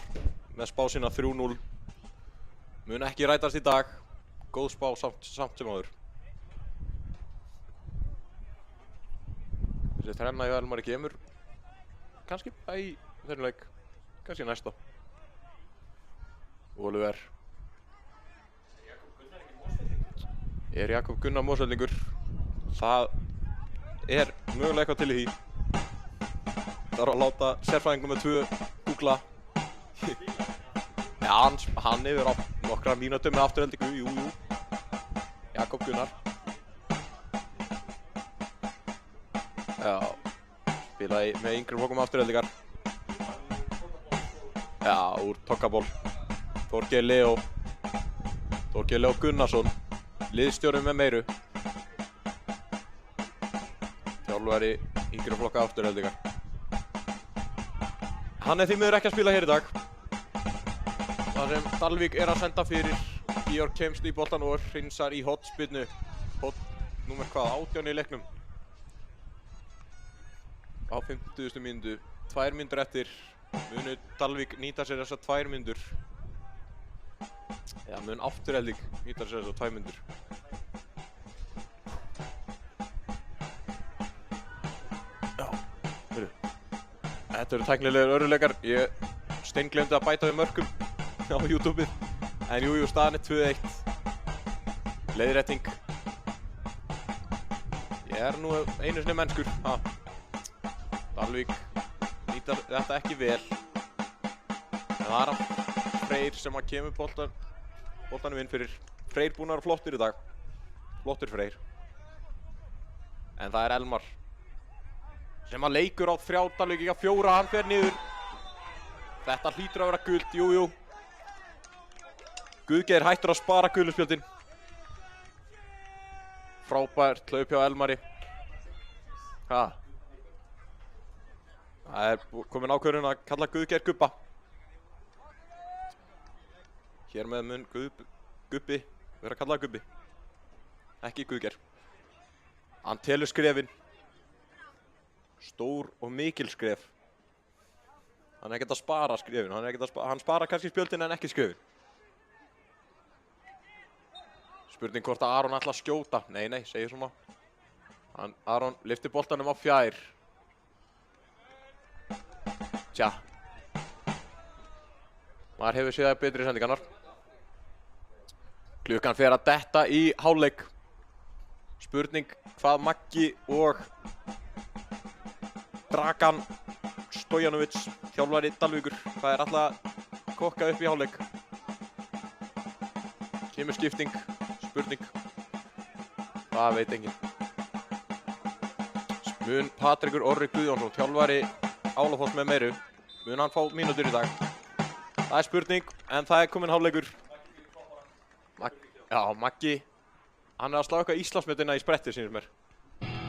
F: með spá sína 3-0. Mun ekki rætast í dag. Góð spá samt sem áður. Þessi þrenna hjá Elmari kemur kannski í þessum leik, kannski næsta. Oliver. Jakob Gunnar Mosfellingur? Það mögulega eitthvað til í því. Það að láta sérfræðingum með 2 googla. Já, hann yfir á nokkra mínútur með Aftureldingu, jú. Jakob Gunnar. Já, spilaði með yngri flokkum Aftureldingar. Já, úr tokkaból. Þorgeir Leó Gunnarsson, liðsstjóri með meiru. Þjálfari yngri flokka Aftureldingar. Hann því miður ekki að spila hér í dag. Það sem Dalvík að senda fyrir. Georg kemst í boltan og hreinsar í hornspyrnu. Númer 18 í leiknum. Á 50. mínútu. 2 mínútur eftir. Munu Dalvík nýta sér þessar 2 mínútur. Eða mun Afturelding nýta sér þessar 2 mínútur. Já, hörru. Þetta eru tæknilegir örðuleikar. Ég steingleymdi að bæta við mörkum á YouTubeið. En jú, staðan 2-1. Leiðrétting. Ég nú einu sinni mennskur. Dalvík þetta ekki vel. En það er hann Freyr sem að kemur boltanum inn fyrir. Freyr búinn að vera flottur í dag. Flottur Freyr. En það er Elmar sem að leikur á 3 Dalvíkinga 4, hann fer niður. Þetta hlýtur að vera gult, jú. Guðgeir hættur að spara guluspjöldin. Frábært hlaup hjá Elmari. Það er komin ákvörðun að kalla Guðgeir Gubba. Hér með mun Gubbi vera að kalla Gubbi. Ekki Guðgeir. Hann telur skrefin. Stór og mikil skref. Hann er ekkert að spara skrefin. Hann spara kannski spjöldin en ekki skrefin. Spurning hvort að Aron ætla að skjóta. Nei, segir svona. Aron lyftir boltanum á fjær. Tja. Maður hefur séð betri sendingarnar. Klukkan fer að detta í hálfleik. Spurning hvað Maggi og Dragan Stojanovic, þjálfari Dalvíkur, hvað er alltaf að kokka upp í hálfleik. Kemur skipting, spurning. Það veit enginn. Mun Patrekur Orri Guðjónsson, þjálfari Álafoss með meiru, mun hann fá mínútur í dag? Það er spurning, en það er komin hálfleikur. Maggi, hann er að slá eitthvað Íslandsmetina í spretti, sýnir mér.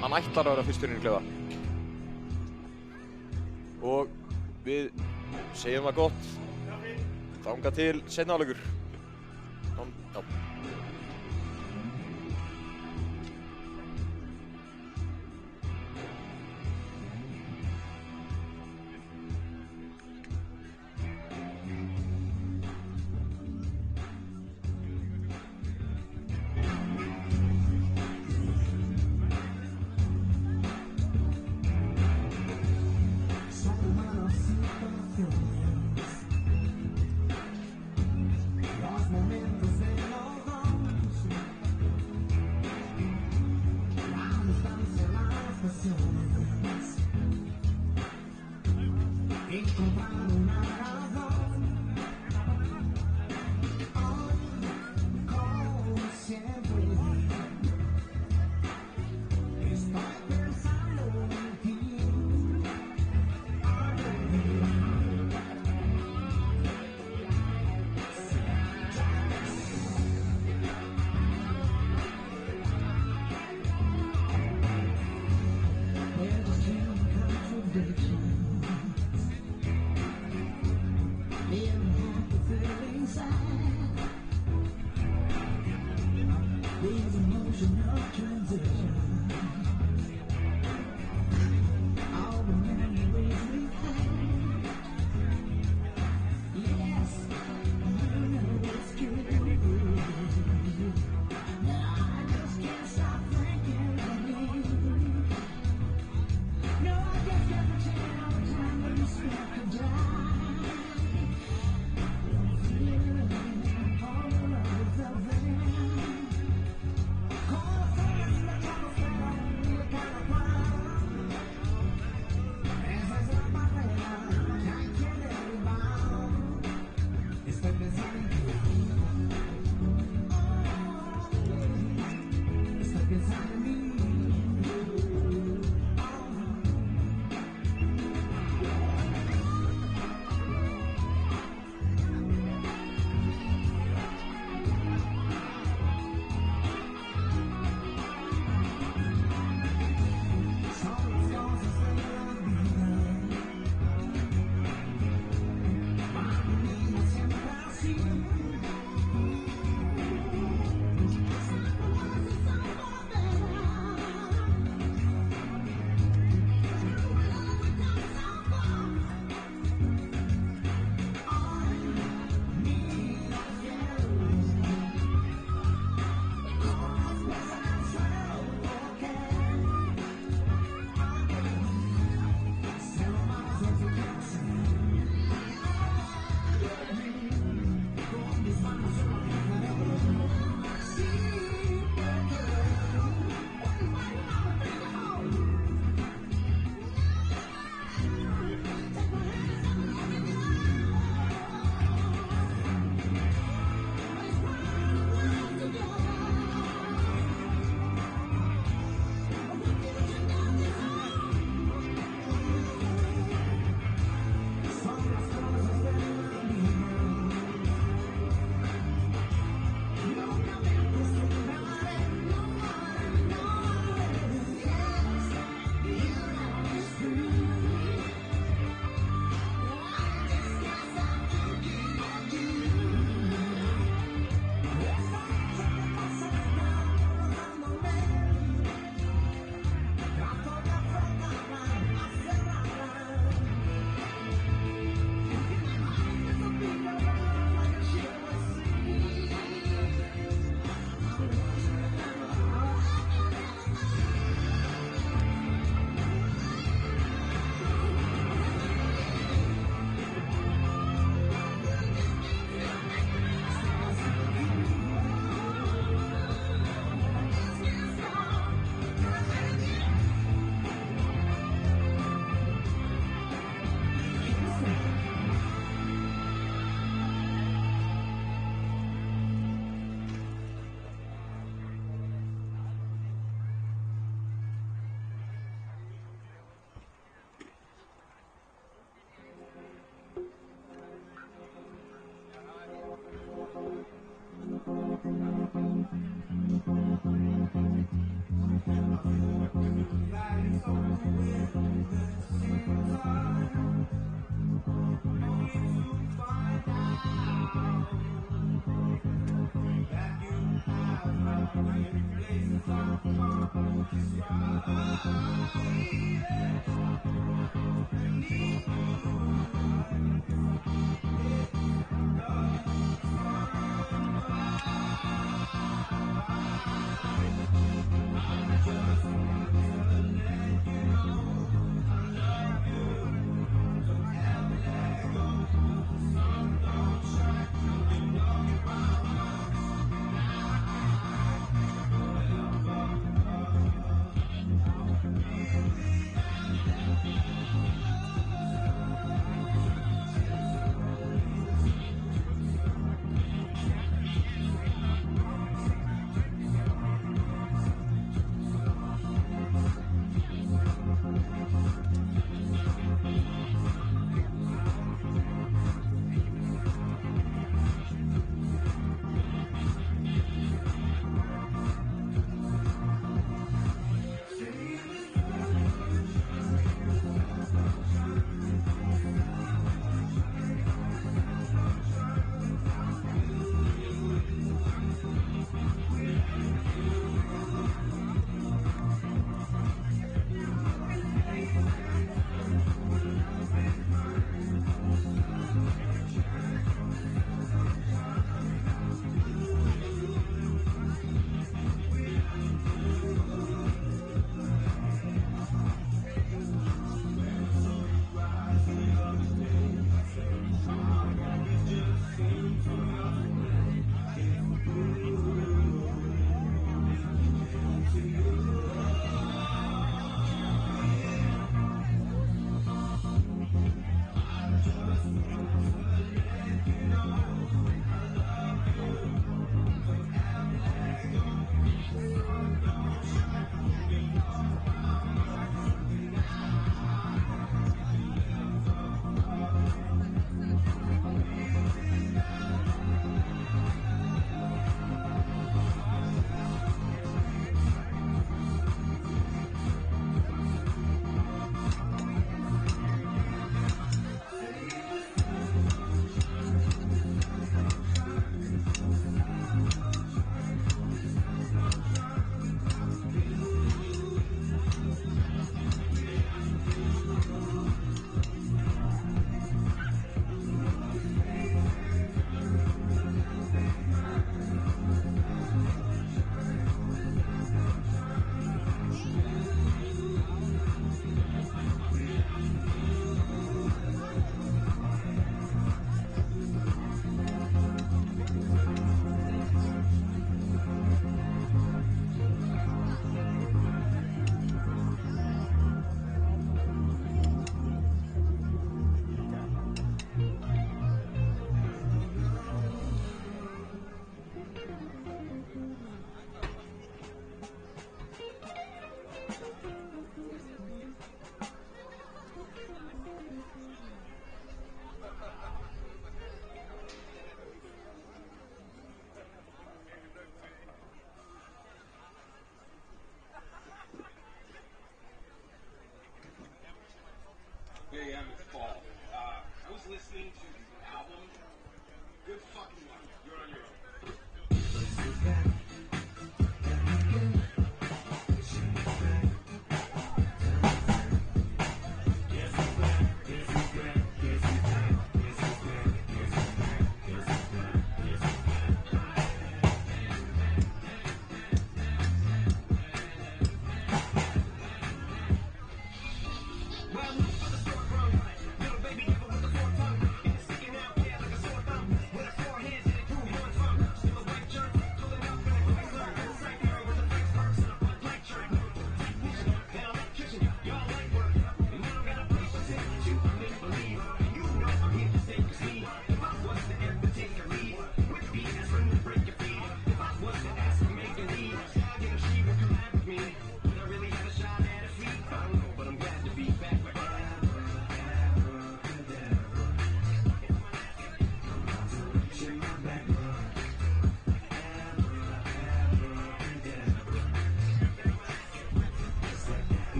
F: Hann ætlar að vera fyrsturinn í klefa. Og við segjum það gott. Þangað til seinni hálfleikur. Já.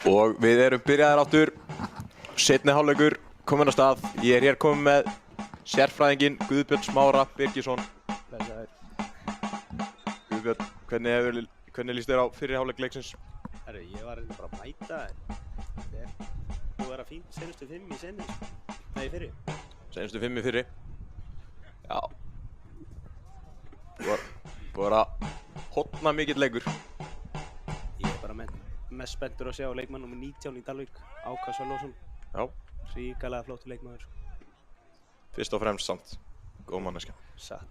F: Og við erum byrjaðir áttur, seinni hálfleikur kominn á stað. Ég er hér kominn með sérfræðinginn Guðbjörn Smára Birgisson. Guðbjörn, hvernig líst þér á fyrri hálfleik leiksins?
G: Herru, ég var bara að mæta en þetta er búið að vera fínt senustu 5 í seinni. Nei, fyrri.
F: Senustu 5 í fyrri? Já. Búið að hotna mikill leikur.
G: Ég er bara mest spenntur að sjá leikmann nr. 19 í Dalvík, Áka Sölvason.
F: Já.
G: Ríkalega flottur leikmaður.
F: Fyrst og fremst samt. Góð manneskja.
G: Satt.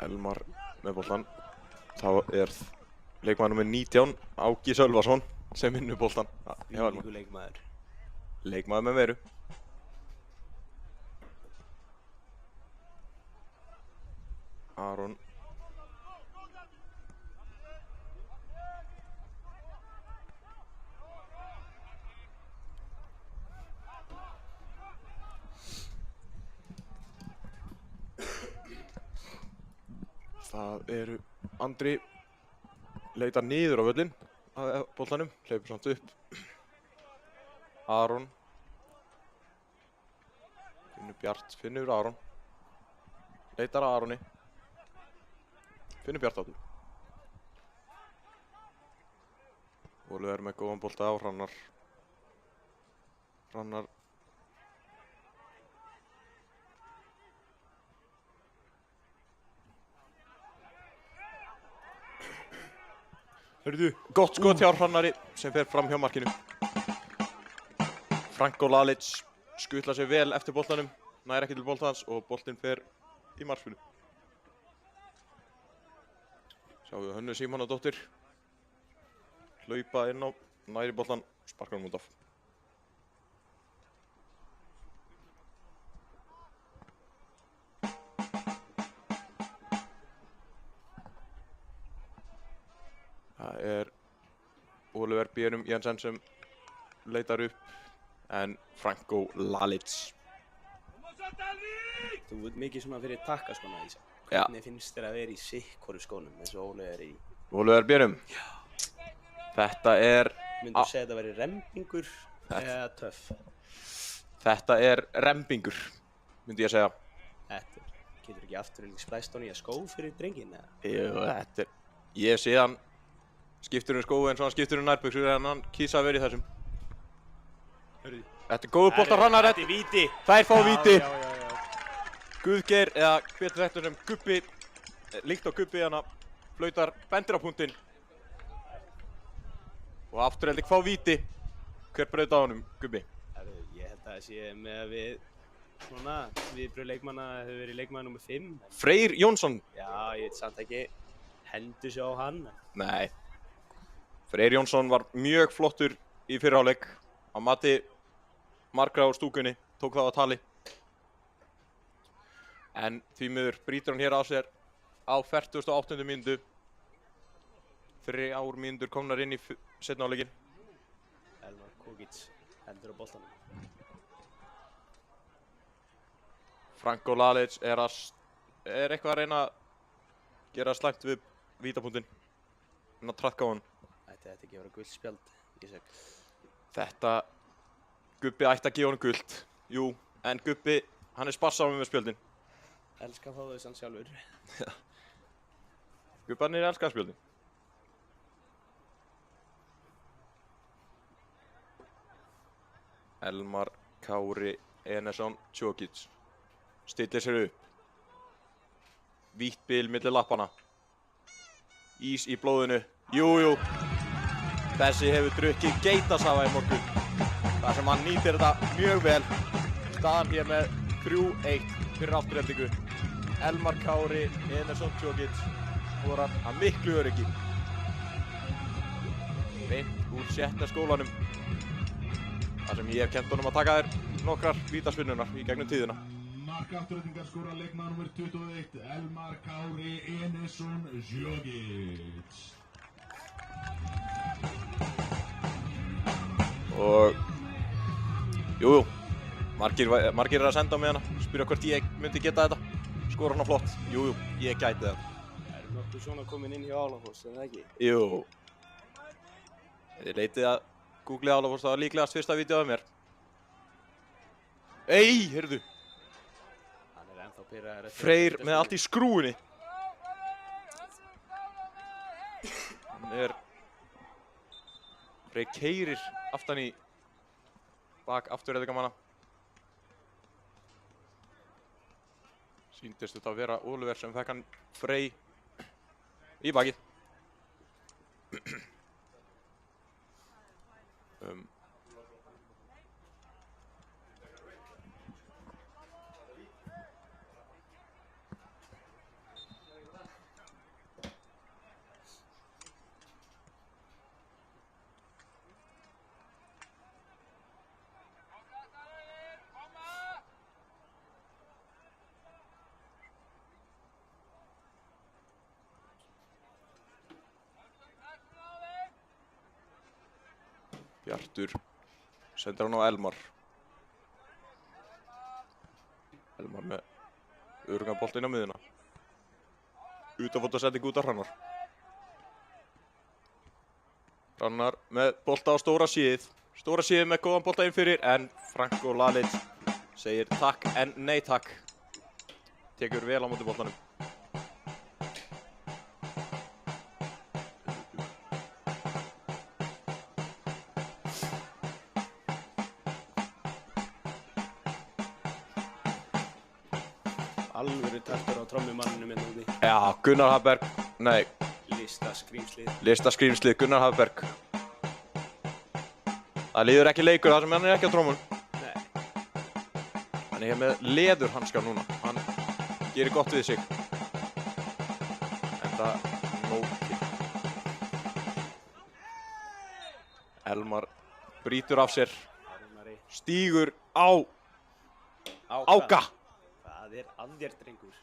F: Elmar með boltan. Þá er leikmaður nr. 19, Áki Sölvason, sem vinnur boltan.
G: Líku leikmaður.
F: Leikmaður með veru. Aron. Það eru Andri leitar niður á völlinn að boltanum, hleypur samt upp. Aron. Finnur Aron. Leitar að Aroni. Finnur Bjart áttur. Óliður með góðan bolta á Hrannar. Hörðu, gott skot hjá Hrannari sem fer fram hjá markinu. Franko Lalic skutlar sér vel eftir boltanum, nær ekki til boltans og boltinn fer í markinu. Sjáum við Hönnu Símonardóttir hlaupa inn á, næri boltan, sparkar hann út af. Það er Oliver Björnum Jensen sem leitar upp, en Franko Lalic.
G: Þú ert mikið svona fyrir takkaskóna, Ísa.
F: Já.
G: Hvernig finnst þér að vera í sikkoru skónum eins og Óli er í?
F: Oliver Björnum? Já. Þetta er...
G: Myndu segja þetta væri rembingur eða töff?
F: Þetta er rembingur, myndi ég segja.
G: Getur ekki afturölding splæst honi í að skó fyrir drenginn, eða?
F: Jú, þetta er... Ég sé hann skiptur skói eins og hann skiptur nærbuxur en hann kýs að vera í þessum. Þetta er góður boltar Hrannar.
G: Þetta er víti.
F: Þær fá víti.
G: Já.
F: Guðgeir, eða betur þetta sem Gubbi, líkt á Gubbi hana, flautar bendir á punktinn. Og Afturelding fá víti. Hver braut á honum, Gubbi?
G: Ég held að það sé með að við, svona, viðbröð leikmanna hefur verið leikmann nr. 5.
F: Freyr Jónsson.
G: Já, ég veit samt ekki hendur sig á hann.
F: Nei. Freyr Jónsson var mjög flottur í fyrri hálfleik. Á mati margra á stúkunni, tók það á tali. En því miður brýtur hann hér á sér á 48. mínútu. 3 mínútur komnar inn í seinni hálfleikinn.
G: Elmar Kogic hendur á boltanum.
F: Franko Lalic er eitthvað að reyna að gera slæmt við vítapunktinn. En að traðka á hann.
G: Ætti þetta ekki að vera gult spjald, Ísak?
F: Þetta... Gubbi ætti að gefa hann gult. Jú, en Gubbi, hann er sparsamur með spjöldin.
G: Elskar þá þess hann sjálfur.
F: Gubbarnir elskar spjöldin. Elmar Kári Enesson Tjókic stillir sér upp. Vítt bil milli lappana. Ís í blóðinu. Jú. Þessi hefur drukkið geitasafa í morgun. Þar sem hann nýtir þetta mjög vel. Staðan hér með 3-1 fyrir Aftureldingu. Elmar Kári Enesson Tjókic skorar að miklu öryggi. Beint úr 6. skólanum. Þar sem ég hef kennt honum að taka þér nokkrar vítaspyrnurnar í gegnum tíðina.
D: Mark Aftureldingar skora leikmaður nr. 21, Elmar Kári Enesson Tjókic.
F: Og... Jú, margir er að senda á mig hana, spyrja hvort ég myndi geta þetta. Skora hana flott. Jú, ég gæti það.
G: Nokkuð svona komin inn hjá Álafoss, er það ekki?
F: Jú. Þið leitið að Google Álafoss, það var líklegast fyrsta vídeóð af mér. Ei, heyrðu.
G: Hann er ennþá pirraður eftir...
F: Freyr með allt í skrúinni. Hann er... Freyr keyrir aftan í bak afturreiðingamanna. Sýndist þetta að vera Oliver sem fekk hann Frey í bakið. Bjartur sendir hann á Elmar. Elmar með öruggan bolt inn á miðuna. Utanfóta setting út af Hrannar. Hrannar með bolta á stóra síðið. Stóra síðið með góðan bolta inn fyrir en Franko Lalic segir takk en nei takk. Tekur vel á móti boltanum.
G: Alvöru taktur á trommumanninu minn úti.
F: Já, Gunnar Hafberg. Nei,
G: Listaskrýmslið.
F: Gunnar Hafberg. Það líður ekki leikur þar sem hann er ekki á trommum.
G: Nei.
F: Hann er hér með leðurhanska núna. Hann gerir gott við sig. Enda nóti. Elmar brýtur af sér.
G: Elmari.
F: Stígur á Áka.
G: Það er að þér, drengur.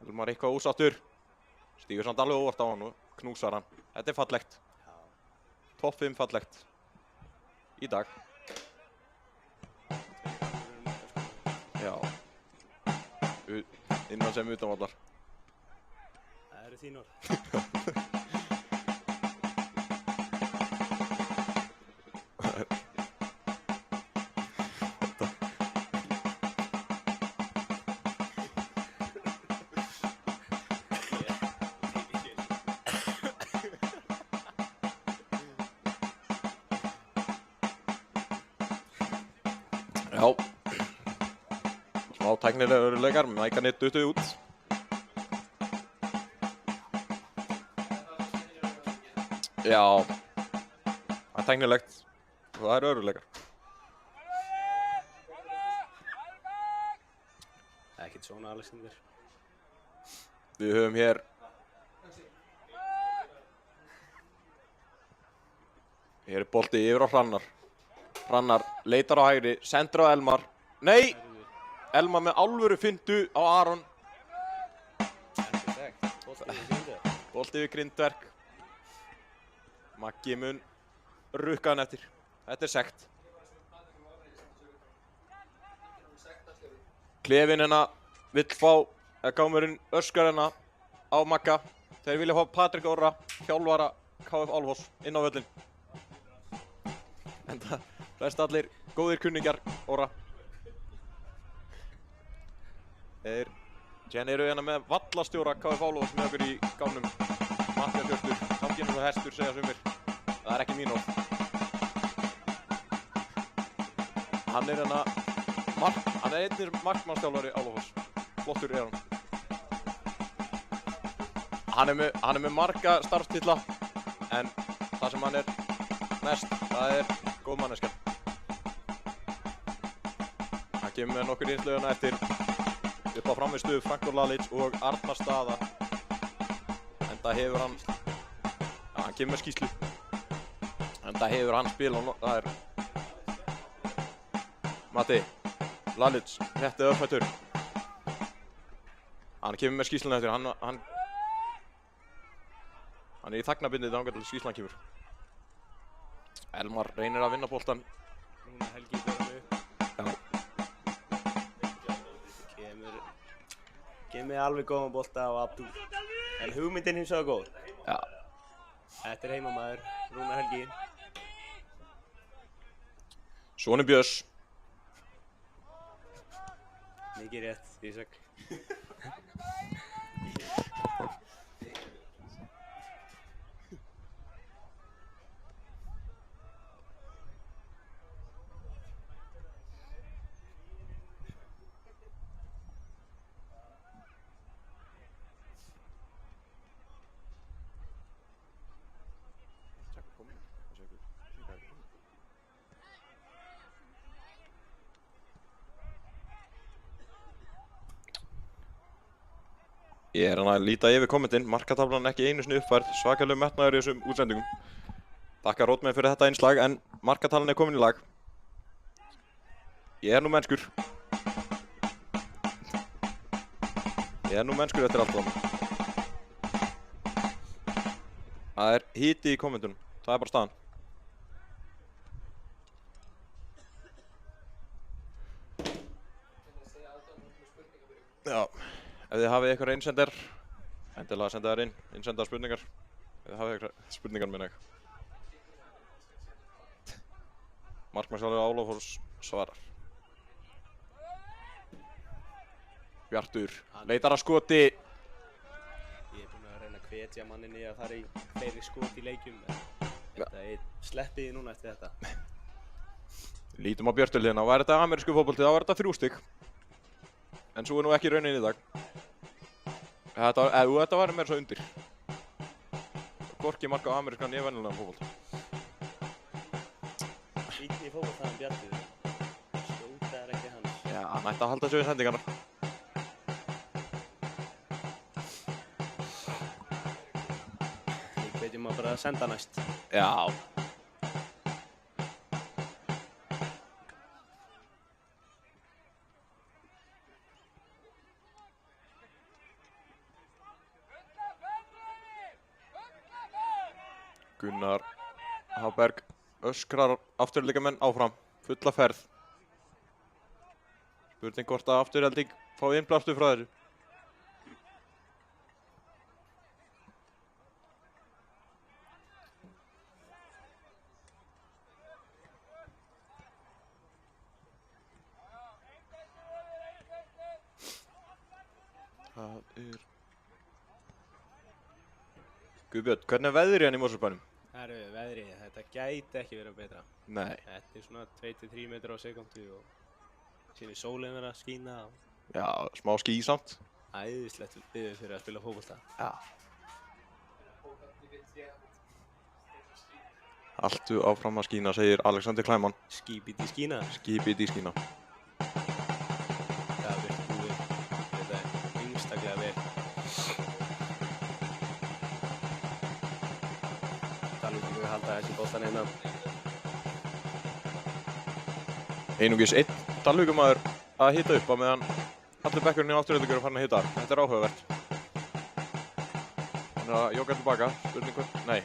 F: Elmar eitthvað ósáttur. Stígur samt alveg óvart á hann og knúsar hann. Þetta er fallegt.
G: Já.
F: Topp 5 fallegt. Í dag. Já. Innan sem utanvallar.
G: Það eru þín orð.
F: Já. Smá tæknilega örugleikar, mækarnir duttu út. Já. Það er tæknilegt og það er örugleikar.
G: Ekkert svona, Alexander.
F: Við höfum hér er bolti yfir á Hrannar. Hrannar leitar á hægri, sendir á Elmar. Nei! Elmar með alvöru fintu á Aron. Bolti yfir grindverk. Maggi mun rukka hann eftir. Þetta er sekt. Klefinn hérna vill fá, gámurinn öskar hérna á Magga. Þeir vilja fá Patrik Orra, þjálfara KF Álafoss, inn á völlinn. En það flest allir góðir kunningjar Orra. Þeir eru hérna með vallastjóra KF Álafoss með okkur í gámnum. Mattias Hjörtur, samkynning og hestur segja sumir. Það er ekki mín orð. Hann er hérna hann er einnir markmannsþjálfari Álafoss. Flottur er hann. Hann er með marga starfstitla en það sem hann er mest, það er góð manneskja. Hann kemur með nokkur innslöguna eftir upp á frammistuðu Franko Lalic og Arnar Staða. Enda hefur hann, hann kemur með skýrslu. Enda hefur hann spil og það er Matti, Lalic, réttið örfættur. Hann kemur með skýrsluna eftir, hann er í þagnarbindið þangað til skýrslan kemur. Elmar reynir að vinna boltan.
G: Núna Helgi börnu upp.
F: Já.
G: Kemur alveg góðan bolta á Abdul. En hugmyndin hins vegar góð.
F: Já.
G: Þetta er heimamaður, Rúnar Helgi.
F: Sonur Björns.
G: Mikið rétt, Ísak.
A: Ég er hann að líta yfir kommentin, markataflan ekki einu sinni uppfærð, svakalega metnaður í þessum útsendingum. Þakka Rótmenn fyrir þetta innslag, en markatalan er komin í lag. Ég er nú mennskur. Ég er nú mennskur eftir allt saman. Það er hiti í kommentunum, það er bara staðan. Já. Ef þið hafið eitthvað einsender, endilega senda þær inn, innsenda spurningar. Ef þið hafið eitthvað spurningar minna ég. Markmannsjálfur Álafors svarar. Bjartur, leitar að skoti.
G: Ég er búinn að reyna að hvetja manninni að fara í fleiri skot í leikjum. Þetta er sleppið núna eftir þetta.
A: Lítum á Björtur hérna, væri þetta amerísku fótbolti, þá væri þetta 3 stig. En svo er nú ekki raunin í dag. Þetta væri meira svo undir. Hvorki mark á amerískan ég venjulegan fótbolta.
G: Fínn í fótboltaðan Bjartur. Skjóta er ekki hans.
A: Já, hann ætti að halda sig við sendingarnar.
G: Við hvetjum að bara senda næst.
A: Já. Gunnar Hafberg öskrar afturhaldingamenn áfram, fulla ferð. Spurning hvort að afturhalding fái innblástu frá þessu. Það er... Guðbjörn, hvernig er veðrið hérna í Mosfellsbænum?
G: Herru, veðrið, þetta gæti ekki verið betra.
A: Nei.
G: Þetta er svona 2-3 metrar á sekundu og síðan er sólinn verið að skína og
A: Já, smá ský samt.
G: æðislegt viður fyrir að spila fótbolta.
A: Já. Haltu áfram að skína, segir Alexander Kleiman.
G: Skíbít í skína.
A: Skíbít í skína.
G: Það verður búið. Þetta er einstaklega vel. Dalvík við halda þessi boltan innan.
A: Einungis einn Dalvíkumaður að hita upp á meðan allur bekkurinn í afturhaldingur er farin að hita. Þetta er áhugavert. Hann er að jóka tilbaka. Spurning hvort... Nei.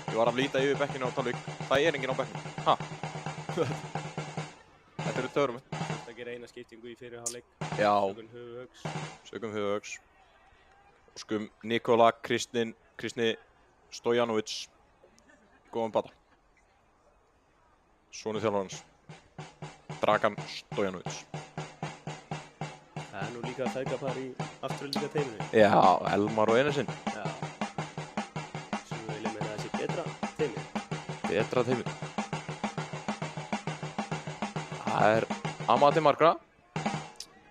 A: Ég var að líta yfir bekkinu á Dalvík. Það er enginn á bekkinu. Ha? Þetta eru törum.
G: Þetta gerir eina skiptingu í fyrirháleik.
A: Já.
G: Sögun Höfuhauks.
A: Sögum Höfuhauks. Óskum Nikola Kristni Stojanovic. Góðan bata. Sonur þjálfarans. Dragan Stojanovic.
G: Það er nú líka feðgapar í afturhaldinga teiminu.
A: Já, Elmar og Enesinn.
G: Já. Svo vil ég meina þessi betra teimi.
A: Betra teimið. Það er að mati margra.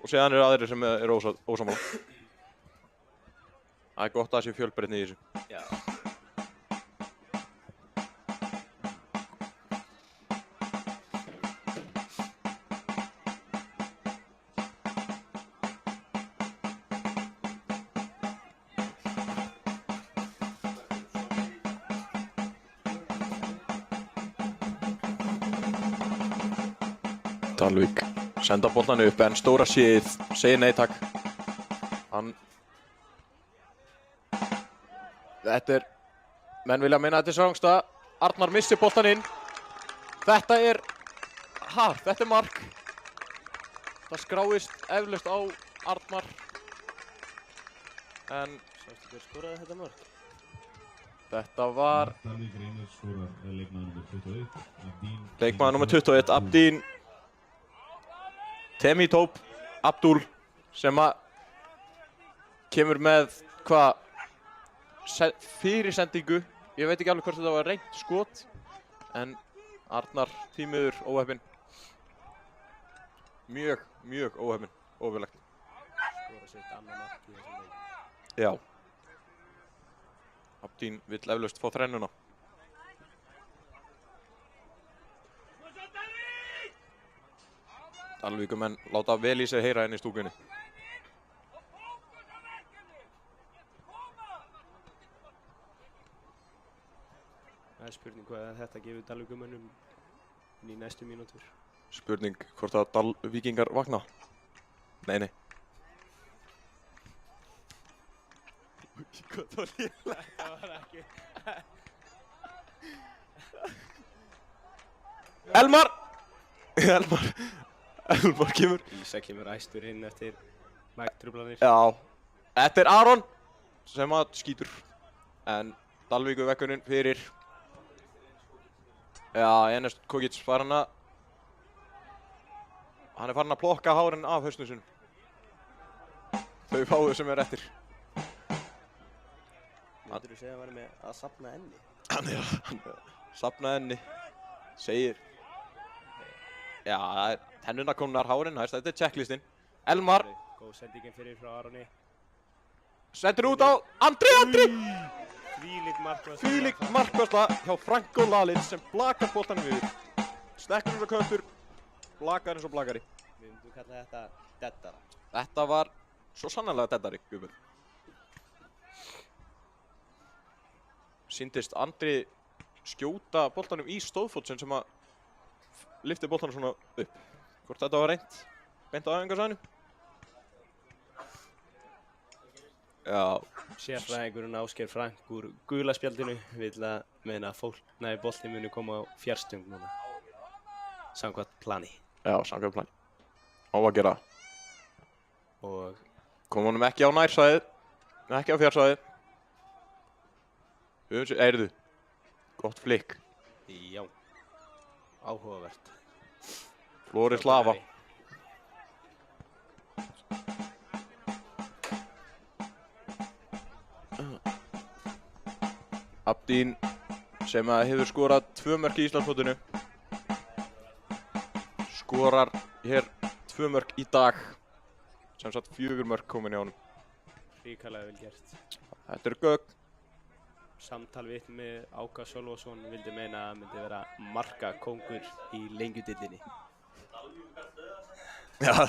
A: Og séðan eru aðrir sem eru ósammála. Það er gott að það sé fjölbreytni í þessu.
G: Já.
A: Dalvík senda boltan upp en stóra síð segir nei takk. Hann... Þetta er... Menn vilja meina að þetta er srángsta. Arnar missir boltan inn. Þetta er... Þetta er mark. Það skráist eflaust á Arnar. En
G: Sástu hver skoraði þetta mörg?
F: Þetta var
D: Dalvík Reynir skorar leikmaður nummer 21, Abdín.
F: leikmaður nummer 21, Abdín Temitop Abdul sem að kemur með fyrirsendingu. Ég veit ekki alveg hvort þetta var reynt skot en Arnar því miður óheppinn. Mjög óheppinn, óverlegt.
G: Skora sitt annað mark í þessum leik.
F: Já. Abdín vill eflaust fá þrennuna. Dalvíkumenn láta vel í sig heyra inn í stúkunni.
G: Það er spurning hvað þetta gefur Dalvíkumönnum í næstu mínútur.
F: Spurning hvort að Dalvíkingar vakna. Nei. Hvað það var lélega?
G: Það var ekki.
F: Elmar kemur.
G: Ísa kemur æstur inn eftir mæktrublanir.
F: Já. Þetta er Aron sem að skýtur. En Dalvíkuvekkurinn fyrir. Já, Enes Kokic var hann er farin að plokka hárin af hausnum sinum. Þau fáu sem er eftir.
G: Myndirðu segja að hann væri með að safna enni?
F: Hann er að safna enni. Segir. Já, það er tennunarkonunnar hárin, þetta er checklistinn. Elmar
G: Góð sendingin fyrir frá Aroni.
F: sendir út á Andri!
G: Þvílík
F: markvarsla hjá Franko Lalic sem blakar boltanum yfir. Stekkur eins og köttur, blakar eins og blakari.
G: Við myndum kalla þetta deddara.
F: Þetta var svo sannarlega deddari, Guðbjörn. Sýndist Andri skjóta boltanum í stóðfótsinn sem að lyfti boltanum svona upp. Hvort þetta var reynt, beint á æfingarsvæðinu. Já.
G: Sérfræðingurinn Ásgeir Frank úr gula spjaldinu vill að meina að boltinn muni koma á fjarstöng núna. Samkvæmt plani.
F: Já, samkvæmt plani. Á að gera.
G: Og
F: kom honum ekki á nærsvæðið, ekki á fjarsvæðið. Eyrðu, gott flikk.
G: já, áhugavert.
F: Flóri Slava. Abdín sem að hefur skorað 2 mörk í Íslandsmótinu. Skorar hér 2 mörk í dag. Sem sagt 4 mörk komin hjá honum.
G: Ríkalega vel gert.
F: Þetta er gögn.
G: Samtal við með Áka Sölvason vildi meina að myndi vera markakóngur í lengjudildinni.
F: Já.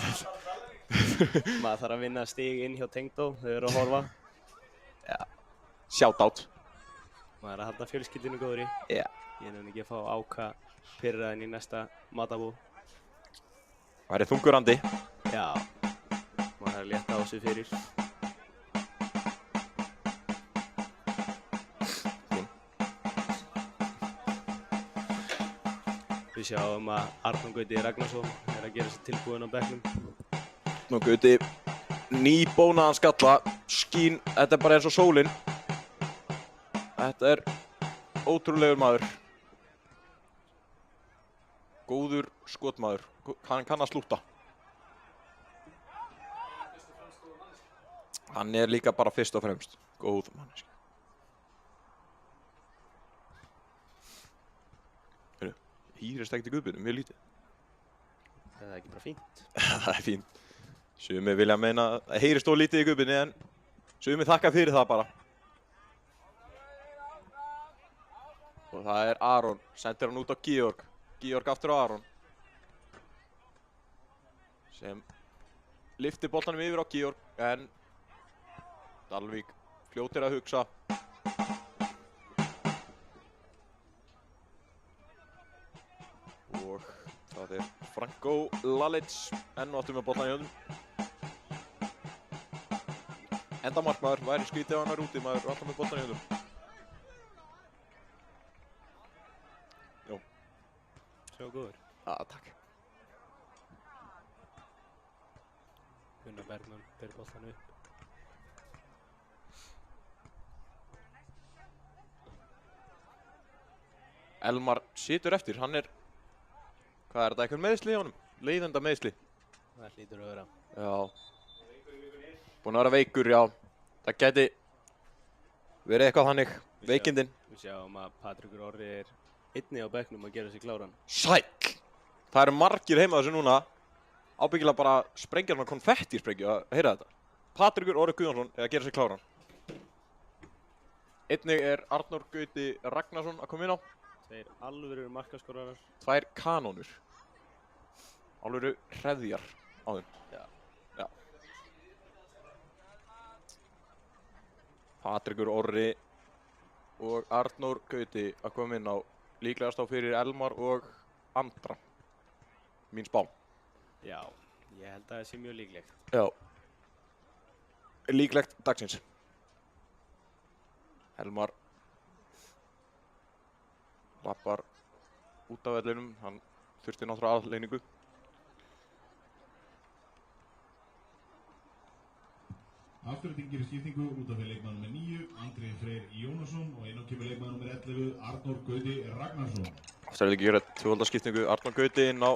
G: Maður þarf að vinna stig inn hjá Tengdó, þau eru að horfa.
F: Já. Shoutout.
G: Maður er að halda fjölskyldinu góðri.
F: Já.
G: Ég nefnir ekki að fá Áka pirraðinn í næsta matabú.
F: Það er þungurandi.
G: Já. Maður er að létta á sig fyrir. Við sjáum að Arnór Gauti Ragnarsson er að gera sér tilbúinn á bekknum.
F: Arnór Gauti, nýbónaðan skalla, skín, þetta er bara eins og sólin. Þetta er ótrúlegur maður. Góður skotmaður, hann kann að slúta. Hann er líka bara fyrst og fremst góð manneskja. Hýrist ekkert í Guðbjörnum, mjög lítið.
G: Það er ekki bara fínt.
F: Það er fínt. Sumir vilja meina að heyrist of lítið í Guðbjörni en sumir þakka fyrir það bara. Og það er Aron, sendir hann út á Georg. Georg aftur á Aron. Sem lyftir boltanum yfir á Georg en Dalvík fljótir að hugsa. Og það er Franko Lalic enn og aftur með boltan í höndum. Enda markmaður, væri skrítið ef hann er úti, maður alltaf með boltan í höndum. Jó.
G: Svo góður.
F: Takk.
G: Gunnar Bergmann ber boltan upp.
F: Elmar situr eftir, hann er, hvað er þetta, eitthvað meiðsli í honum? Leiðenda meiðsli.
G: Það hlýtur að vera.
F: Já. Búinn að vera veikur, já. Það gæti verið eitthvað þannig, veikindin.
G: Við sjáum að Patrekur Orri er einni á bekknum að gera sig kláran.
F: Sæll! Það eru margir heima þessu núna. Ábyggilega bara sprengja svona konfettisprengju að heyra þetta. Patrekur Orri Guðjónsson er að gera sig kláran. Einnig er Arnór Gauti Ragnarsson að koma inn á.
G: Tveir alvöru markaskorarar.
F: 2 kanónur. Alvöru hreðjar á þeim. Já. Patrekur Orri og Arnór Gauti að koma inn á. Líklegast á fyrir Elmar og Andra. Mín spá.
G: Já, ég held að það sé mjög líklegt.
F: Já. Líklegt dagsins. Elmar lappar út af vellinum, hann þurfti náttúrulega aðleiningu.
D: Afturrætting gerir skiptingu út af fyrir leikmann nr. 9, Andri Freyr Jónasson og inn á kemur leikmann nr. 11, Arnór Gauti Ragnarsson.
F: Afturrætting gerir tvöfaldaskiptingu, Arnór Gauti inn á,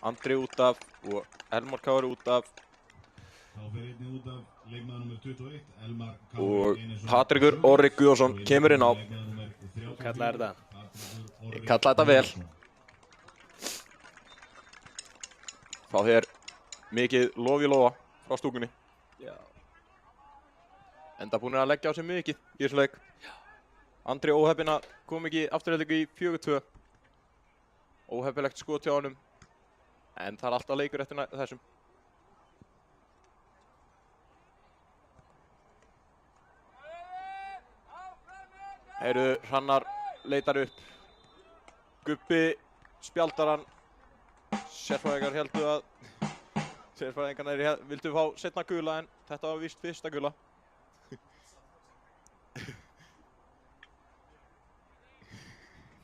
F: Andri út af og Elmar Kári út af.
D: Þá fer einnig út af leikmann nr. 21, Elmar
F: Og
D: Kári Einarsson.
F: Patrekur Orri Guðjónsson kemur inn á.
G: Kallaði þetta?
F: Ég kalla þetta vel. Fá þér mikið lof í lofa frá stúkunni.
G: Já.
F: Enda búinir að leggja á sig mikið í þessu leik. Andri óheppinn að kom ekki afturrættingu í 4-2. Óheppilegt skot hjá honum. En það er alltaf leikur eftir þessum. Heyrðu, Hrannar leitar upp. Gubbi spjaldar hann. Sérfræðingar heldu að vildu fá seinna gula en þetta var víst fyrsta gula.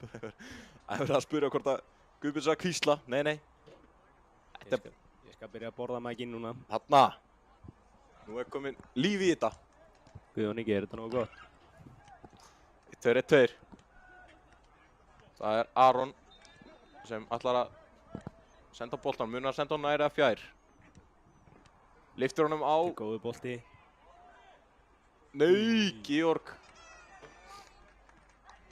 F: Það er verið að spyrja hvort að Gubbi sagði hvísla. Nei.
G: Ég skal byrja að borða mækinn núna.
F: Þarna. Nú er komin líf í þetta.
G: Guðjóni gerir þetta nógu gott.
F: 2-2. Það er Aron sem ætlar að senda boltan. Munar að senda hann nær eða fjær. Lyftir honum á.
G: Góður bolti.
F: Nei, Georg.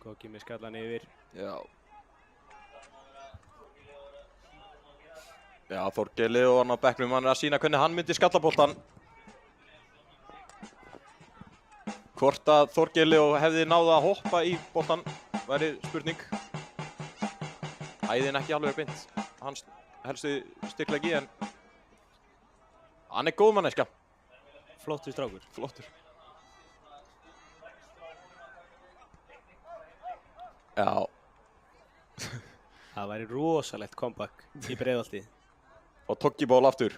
G: Kokki með skallan yfir.
F: Já. Já, Þorgeir og hann á bekknum. Hann er að sýna hvernig hann myndi skalla boltan. Hvort að Þorgeir hefði náða að hoppa í boltan væri spurning. Æðin ekki alveg beint. Hans helstu styrklegi en hann er góð manneskja.
G: Flottur strákur.
F: Flottur. Já.
G: Það væri rosalegt comeback í Breiðholti.
F: Og Toggiból aftur.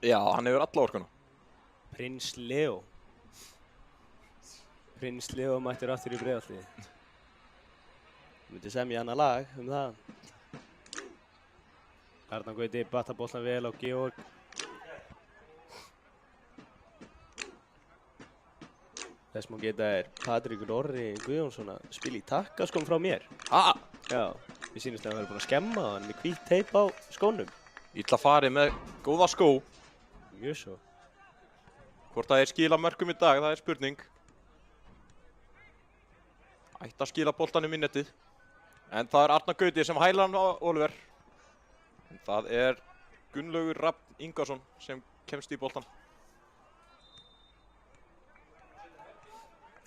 F: Já, hann hefur alla orkuna.
G: Prins Leo. Prins Leo mættur aftur í Breiðholti. Þú myndi semja annað lag það. Arnór Gauti batta boltan vel á Georg. Þess má geta er Patrekur Orri Guðjónsson að spila í takkaskóm frá mér. Já, við sýnumst að hann verið búinn að skemma hann með hvítt teip á skónum.
F: Illa farið með góða skó.
G: Mjög svo.
F: Hvort það er skila mörkum í dag, það er spurning. Ætti að skila boltanum í nettið. En það er Arnór Gauti sem hælar hann á Oliver. En það er Gunnlaugur Rafn Ingarsson sem kemst í boltan.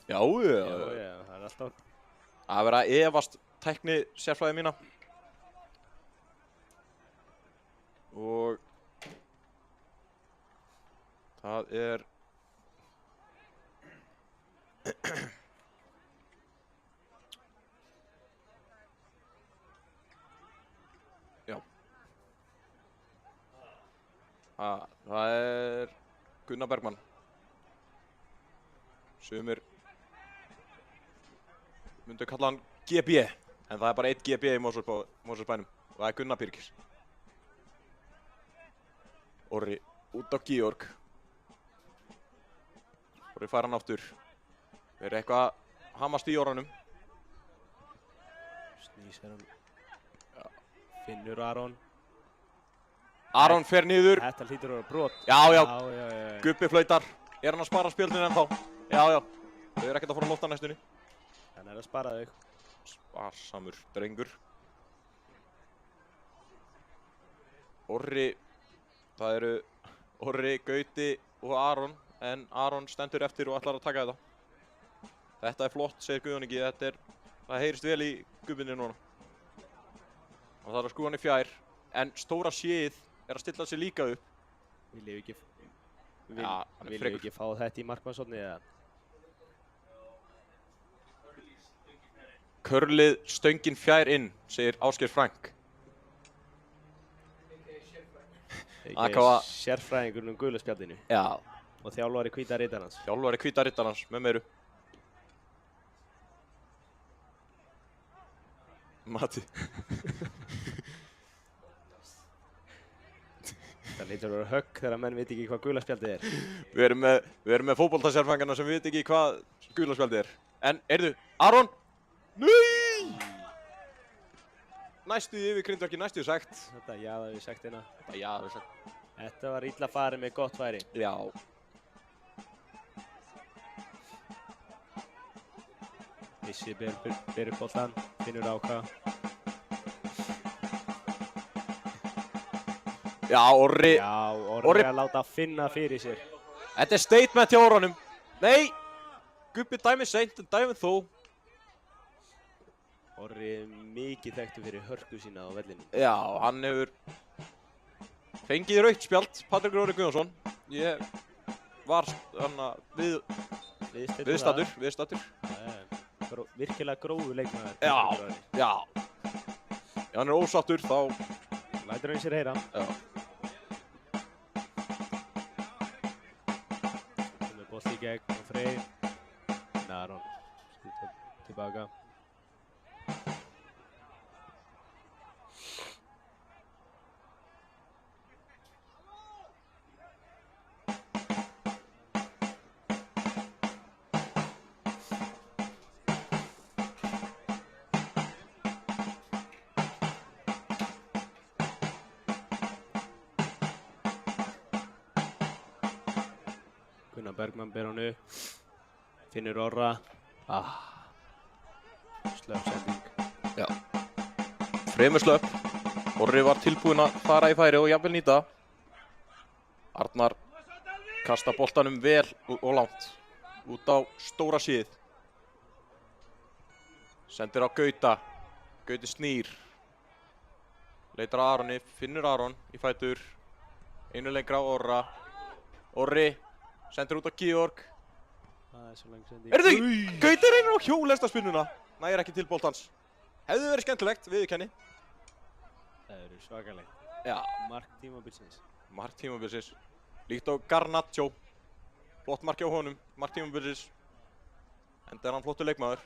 F: Já,
G: það er alltaf.
F: Að vera að efast tækni sérfræði mína. Og það er já. Það er Gunnar Bergmann. Sumir myndu kalla hann GB, en það er bara 1 GB í Mosfellsbænum og það er Gunnar Birgir. Orri út á Georg. Orri fær hann aftur. Er eitthvað hamast í orðanum.
G: Vísar hann. Finnur Aron.
F: Aron fer niður.
G: Þetta hlýtur að vera brot.
F: Já, já.
G: Já.
F: Gubbi flautar. Er hann að spara spjöldinu ennþá? Já, já. Þau eru ekkert að fara að lofta næstunni.
G: Hann er að spara þau.
F: Sparsamur drengur. Orri. Það eru Orri, Gauti og Aron. En Aron stendur eftir og ætlar að taka þetta. Þetta er flott, segir Guðjón Ingi. Það heyrist vel í Gubbinni núna. Það þarf að skrúa hann í fjær. En stóra séð er að stilla sig líka upp.
G: Viljum við ekki fá þetta í markmannshornið eða?
F: Körlið stöngin fjær inn, segir Ásgeir Frank.
G: Sérfræðingurinn gula spjaldinu.
F: Já.
G: Og þjálfari hvíta riddarans.
F: Þjálfari hvíta riddarans, með meiru. Mati.
G: Það lítur að vera högg þegar menn veit ekki hvað gula spjaldið er.
F: Við erum með fótboltasérfræðingarna sem veit ekki hvað gula spjaldið er. En, heyrðu, Aron! Nei! Næstu yfir Grindverki, næstu sagt.
G: Þetta jaðaði við sektina. Þetta var illa farið með gott færi.
F: Já.
G: Vissi ber upp boltan, Finnur Áka.
F: Já, Orri.
G: Já, Orri að láta finna fyrir sér.
F: Þetta er statement hjá Orranum. Nei! Gubbi dæmið seint, en dæmið þó.
G: Orri er mikið þekktur fyrir hörku sína á vellinum.
F: Já, hann hefur fengið rautt spjald, Patrik Orri Guðjónsson. Ég var viðstaddur.
G: Virkilega grófu leikmaður.
F: Já. Ef hann er ósáttur, þá
G: lætur hann sér heyra.
F: Já.
G: Komið bolti í gegn og Freyr. Aron skjuta tilbaka. Gunnar Bergmann ber hann upp. Finnur Orra. Slöpp sending.
F: Já. Fremur slöpp. Orri var tilbúinn að fara í færi og jafnvel nýta. Arnar kasta boltanum vel og langt. Út á stóra síð. Sendir á Gauta. Gauti snýr. Leitar að Aroni. Finnur Aron í fætur. Einu lengra á Orra. Orri. Sendir út á Georg.
G: Það er svo langt sending.
F: Erðu? Gauti reynir á hjóleðstaspinnuna. Nægir ekki til boltans. Hefði verið skemmtilegt, viðurkenni.
G: Það eru svakalegt.
F: Já.
G: Mark tímabilsins.
F: Mark tímabilsins. Líkt á Garnacho. Flott mark hjá honum. Mark tímabilsins. Enda er hann flottur leikmaður.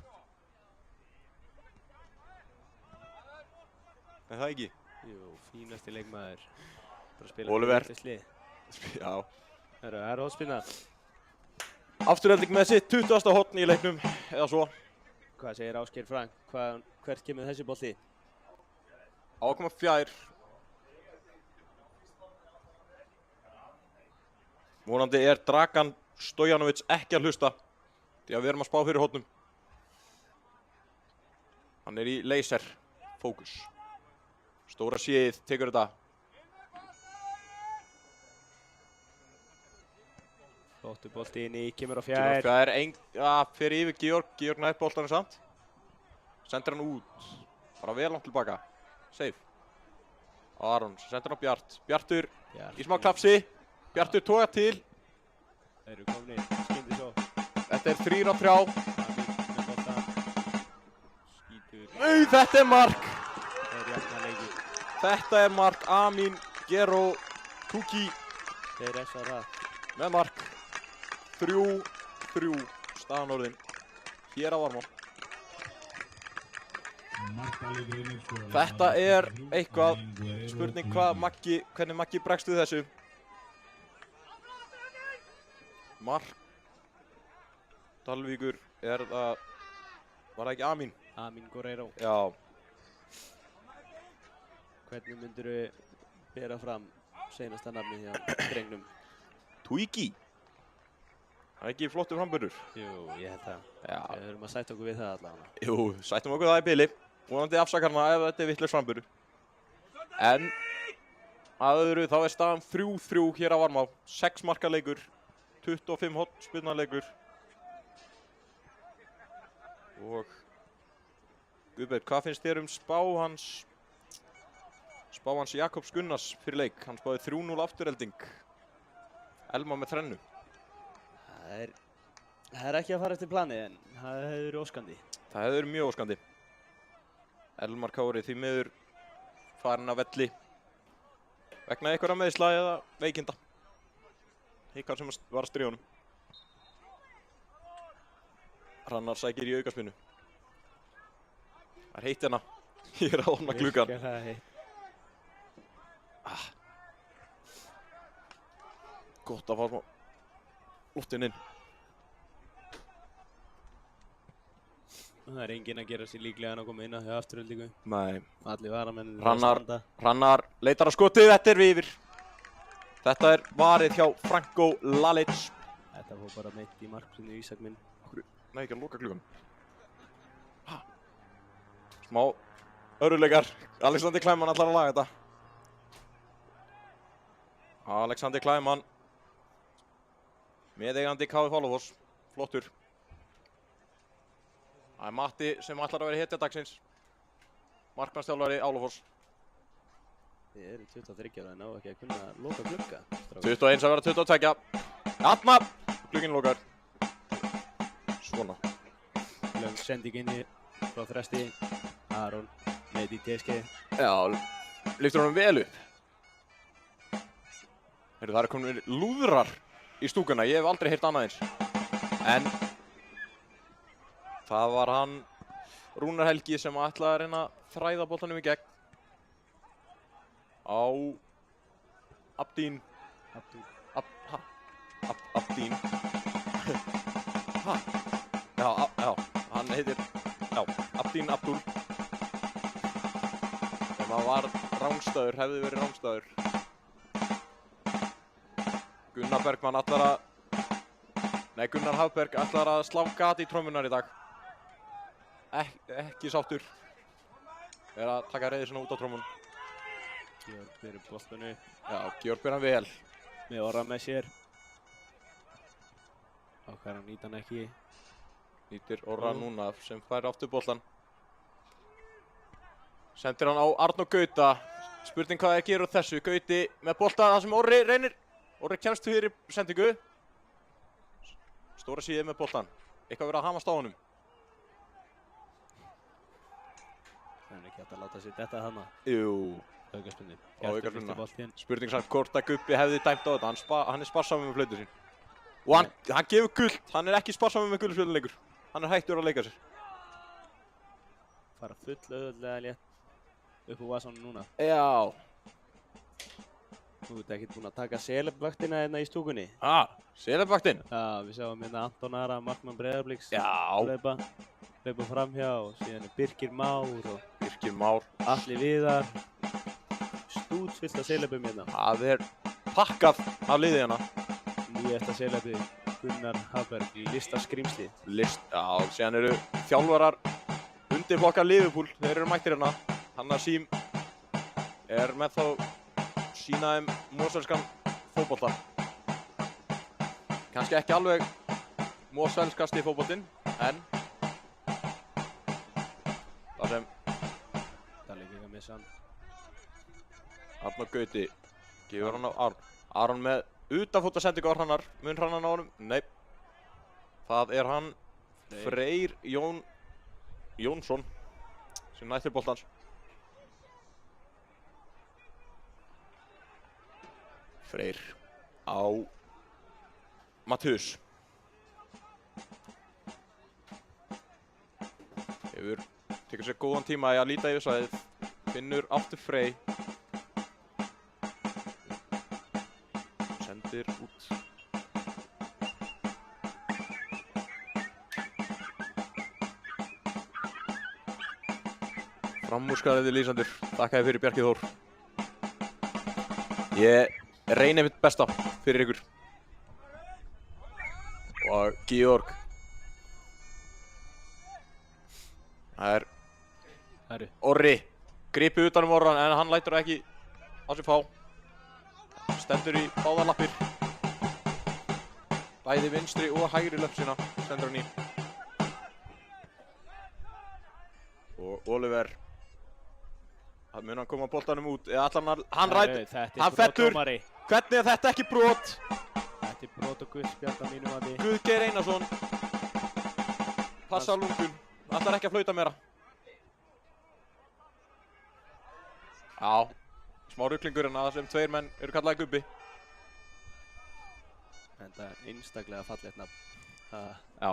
F: Er það ekki?
G: Jú, fínasti leikmaður. Bara spila
F: Oliver. Já.
G: Það er hóðspinna.
F: Afturhending með sitt 20. horn í leiknum, eða svo.
G: Hvað segir Ásgeir Frank? Hvert kemur þessi bolti?
F: Á að koma fjær. Vonandi er Dragan Stojanovic ekki að hlusta. Því að við erum að spá fyrir hornum. Hann er í laser fókus. Stóra séð tekur þetta.
G: Flottur bolti inn í, kemur á fjær.
F: Fjær, fyrir yfir Georg. Georg nætt boltanum samt. Sendir hann út. Bara vel langt tilbaka. Safe. Aron, sendir hann á Bjart. Bjartur í smá klapsi. Bjartur tóka til.
G: Þeir eru komnir, skyndi svo.
F: Þetta er 3-3.
G: Með boltan. Skítur.
F: Nei, þetta er mark.
G: Þeir jafna leikinn.
F: Þetta er mark. Amin Gero Tuki
G: Þeir refsa það.
F: með mark. 3-3 staðan orðin. Hér á Varmá. Þetta er eitthvað spurning hvernig Maggi bregst við þessu. Mark Dalvíkur er það, var það ekki Amin?
G: Amin Guerreiro.
F: Já.
G: Hvernig myndirðu bera fram seinasta nafni hjá drengnum?
F: Twiggy. Það er ekki flottur framburður.
G: Jú, ég held það.
F: Já.
G: Við höfum að sætta okkur við það allavega.
F: Jú, sættum okkur það í bili. Vonandi afsakarna ef þetta er vitlaus framburður. En að öðru þá er staðan 3-3 hér að Varmá. 6 marka leikur, 25 hornspyrna leikur. Og Guðberg, hvað finnst þér spá hans Jakobs Gunnars fyrir leik? Hann spáði 3-0 afturhelding. Elma með þrennu.
G: Það er ekki að fara eftir plani en það hefur verið óskandi.
F: Það hefur verið mjög óskandi. Elmar Kári því miður farinn af velli vegna einhverja meiðsla eða veikinda. Hikar sem var að stríða honum. Hrannar sækir í aukaspinnu. Það er heitt hérna. Ég er að opna gluggann.
G: Virkilega heitt.
F: Gott að fá smá lúftinn inn.
G: Það er enginn að gera sér líklega en að koma inn á því afturöldingu.
F: Nei.
G: Allir varamenn
F: Hrannar leitar að skotið, þetta er yfir. Þetta er varið hjá Franko Lalic.
G: Þetta fór bara meitt í markinu Ísak minn.
F: Nei, ekki að loka gluggann. Smá öruleikar. Alexander Kleiman ætlar að laga þetta. Alexander Kleiman. Meðeigandi KF Álafoss. Flottur. Það er Matti sem ætlar að vera hetja dagsins. Markmannsþjálfari Álafoss.
G: Þið eru 23 ára en ná ekki að kunna loka glugga.
F: 21 að vera 22. Þarna! Glugginn lokar. Svona.
G: Löng sending inni frá Þresti. Aron með í TSG.
F: Já, lyftur honum vel upp. Heyrðu, það eru komin lúðrar í stúkuna. Ég hef aldrei heyrt annað eins. En það var hann Rúnar Helgi sem ætlaði að reyna að þræða boltanum í gegn. Á Abdín. Abdín. Já, hann heitir, Abdín Abdul. Ef það var rángstæður, hefði verið rángstæður. Gunnar Hafberg ætlar að slá gat í trommunar í dag. Ekki sáttur. Er að taka reiði svona út á trommun.
G: Georg byrjur boltanu.
F: Já, Georg byrjar vel.
G: Með orra með sér. Ákveður að nýta hann ekki.
F: Nýtir orra núna sem fær aftur boltan. Sendir hann á Arnór Gauta. Spurning hvað er gerur þessu. Gauti með bolta það sem Orri reynir. Orri kemst fyrir sendingu. Stóra síði með boltan. Eitthvað verið að hamast á honum.
G: Það er ekki hægt að láta sér detta þarna.
F: Jú.
G: Aukaspinnu.
F: Á aukaspinnu. Spurning samt hvort að Gubbi hefði dæmt á þetta. Hann er sparsamur með flautu sín. Og hann gefur gult. Hann er ekki sparsamur með gulspjöldin lengur. Hann er hættur að leika sér.
G: Fara full auðvöldlega létt upp úr vasanum núna.
F: Já.
G: Þú ert ekkert búinn að taka Seleb-vaktina hérna í stúkunni.
F: Seleb-vaktinn?
G: Já, við sjáum hérna Anton Ara, markmann Breiðabliks.
F: Já.
G: Hlaupa framhjá og síðan er Birkir Már og Atli Viðar. Stútsfyllt af Selebum hérna.
F: Það er pakkað af liði hérna.
G: Nýjasta Selebi, Gunnar Hafberg, listaskrimsli.
F: Já, síðan eru þjálfarar undirflokkar Liverpool. Þeir eru mættir hérna. Hanna Sím er með þá sína mósvelskan fótbolta. Kannski ekki alveg mósvelskasti fótboltinn, en það sem
G: Það er líka að missa hann.
F: Arnór Gauti gefur hann á Aron. Aron með utanfóta sendingu á Hrannar. Mun Hrannar á honum? Nei. Það er hann Freyr Jónsson sem nættir boltans. Freyr á Matthus. Tekur sér góðan tíma í að líta yfir svæðið. Finnur aftur Frey. Sendir út. Framúrskarandi lýsandur. Þakka þér fyrir Bjarki Þór. Ég reyni mitt besta fyrir ykkur. Og Georg. Það er Orri. Gripi utan Orran en hann lætur ekki á sig fá. Stendur í báðar lappir. Bæði vinstri og hægri löpsina stendur hann í. Og Oliver. Það mun hann koma boltanum út. Eða allan hann ræður. Hann fellur. Hvernig er þetta ekki brot?
G: Þetta er brot og guðspjald að mínum mati.
F: Guðgeir Einarsson. Passa lungun. Ætlar ekki að flauta meira. Já. Smá ruglingur en það sem tveir menn eru kallaði Gubbi.
G: Þetta er einstaklega fallegt nafn.
F: Já.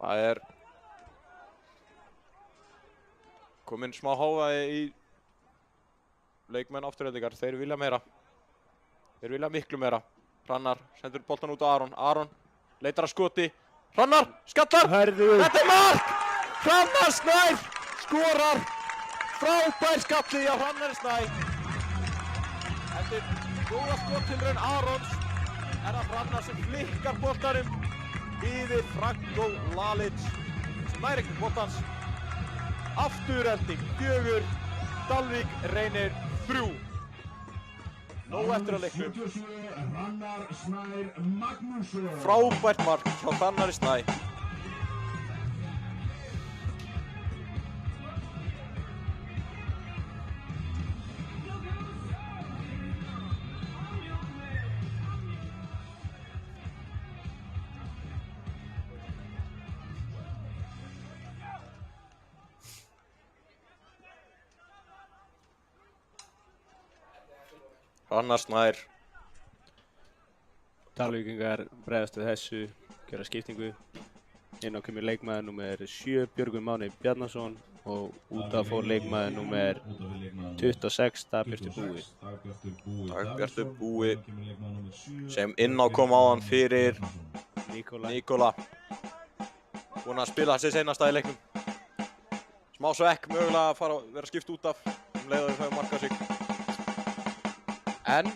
F: Það er kominn smá hávaði í leikmenn Aftureldingar. Þeir vilja meira. Þeir vilja miklu meira. Hrannar sendur boltan út á Aron. Aron leitar að skoti. Hrannar skallar. Þetta er mark! Hrannar Snær skorar. Frábær skalli á Hrannar Snær. Eftir góða skottilraun Arons er það Hrannar sem flikkar boltanum yfir Franko Lalic sem nær ekki boltans. Afturelding 4, Dalvík Reynir 3. Nóg eftir að leiknum.
D: 77, Hrannar Snær Magnússon.
F: Frábært mark hjá Hrannari Snæ. Hrannar Snær.
G: Dalvíkingar bregðast við þessu, gera skiptingu. Inn á kemur leikmaður númer 7, Björgvin Máni Bjarnason og út af fór leikmaður númer 26, Dagbjartur Búi.
F: Dagbjartur Búi sem inn á kom áðan fyrir Nikola. Búinn að spila sér seinasta í leiknum. Smá svekk, mögulega að vera skipt út af leið að við fæðum markað sig. En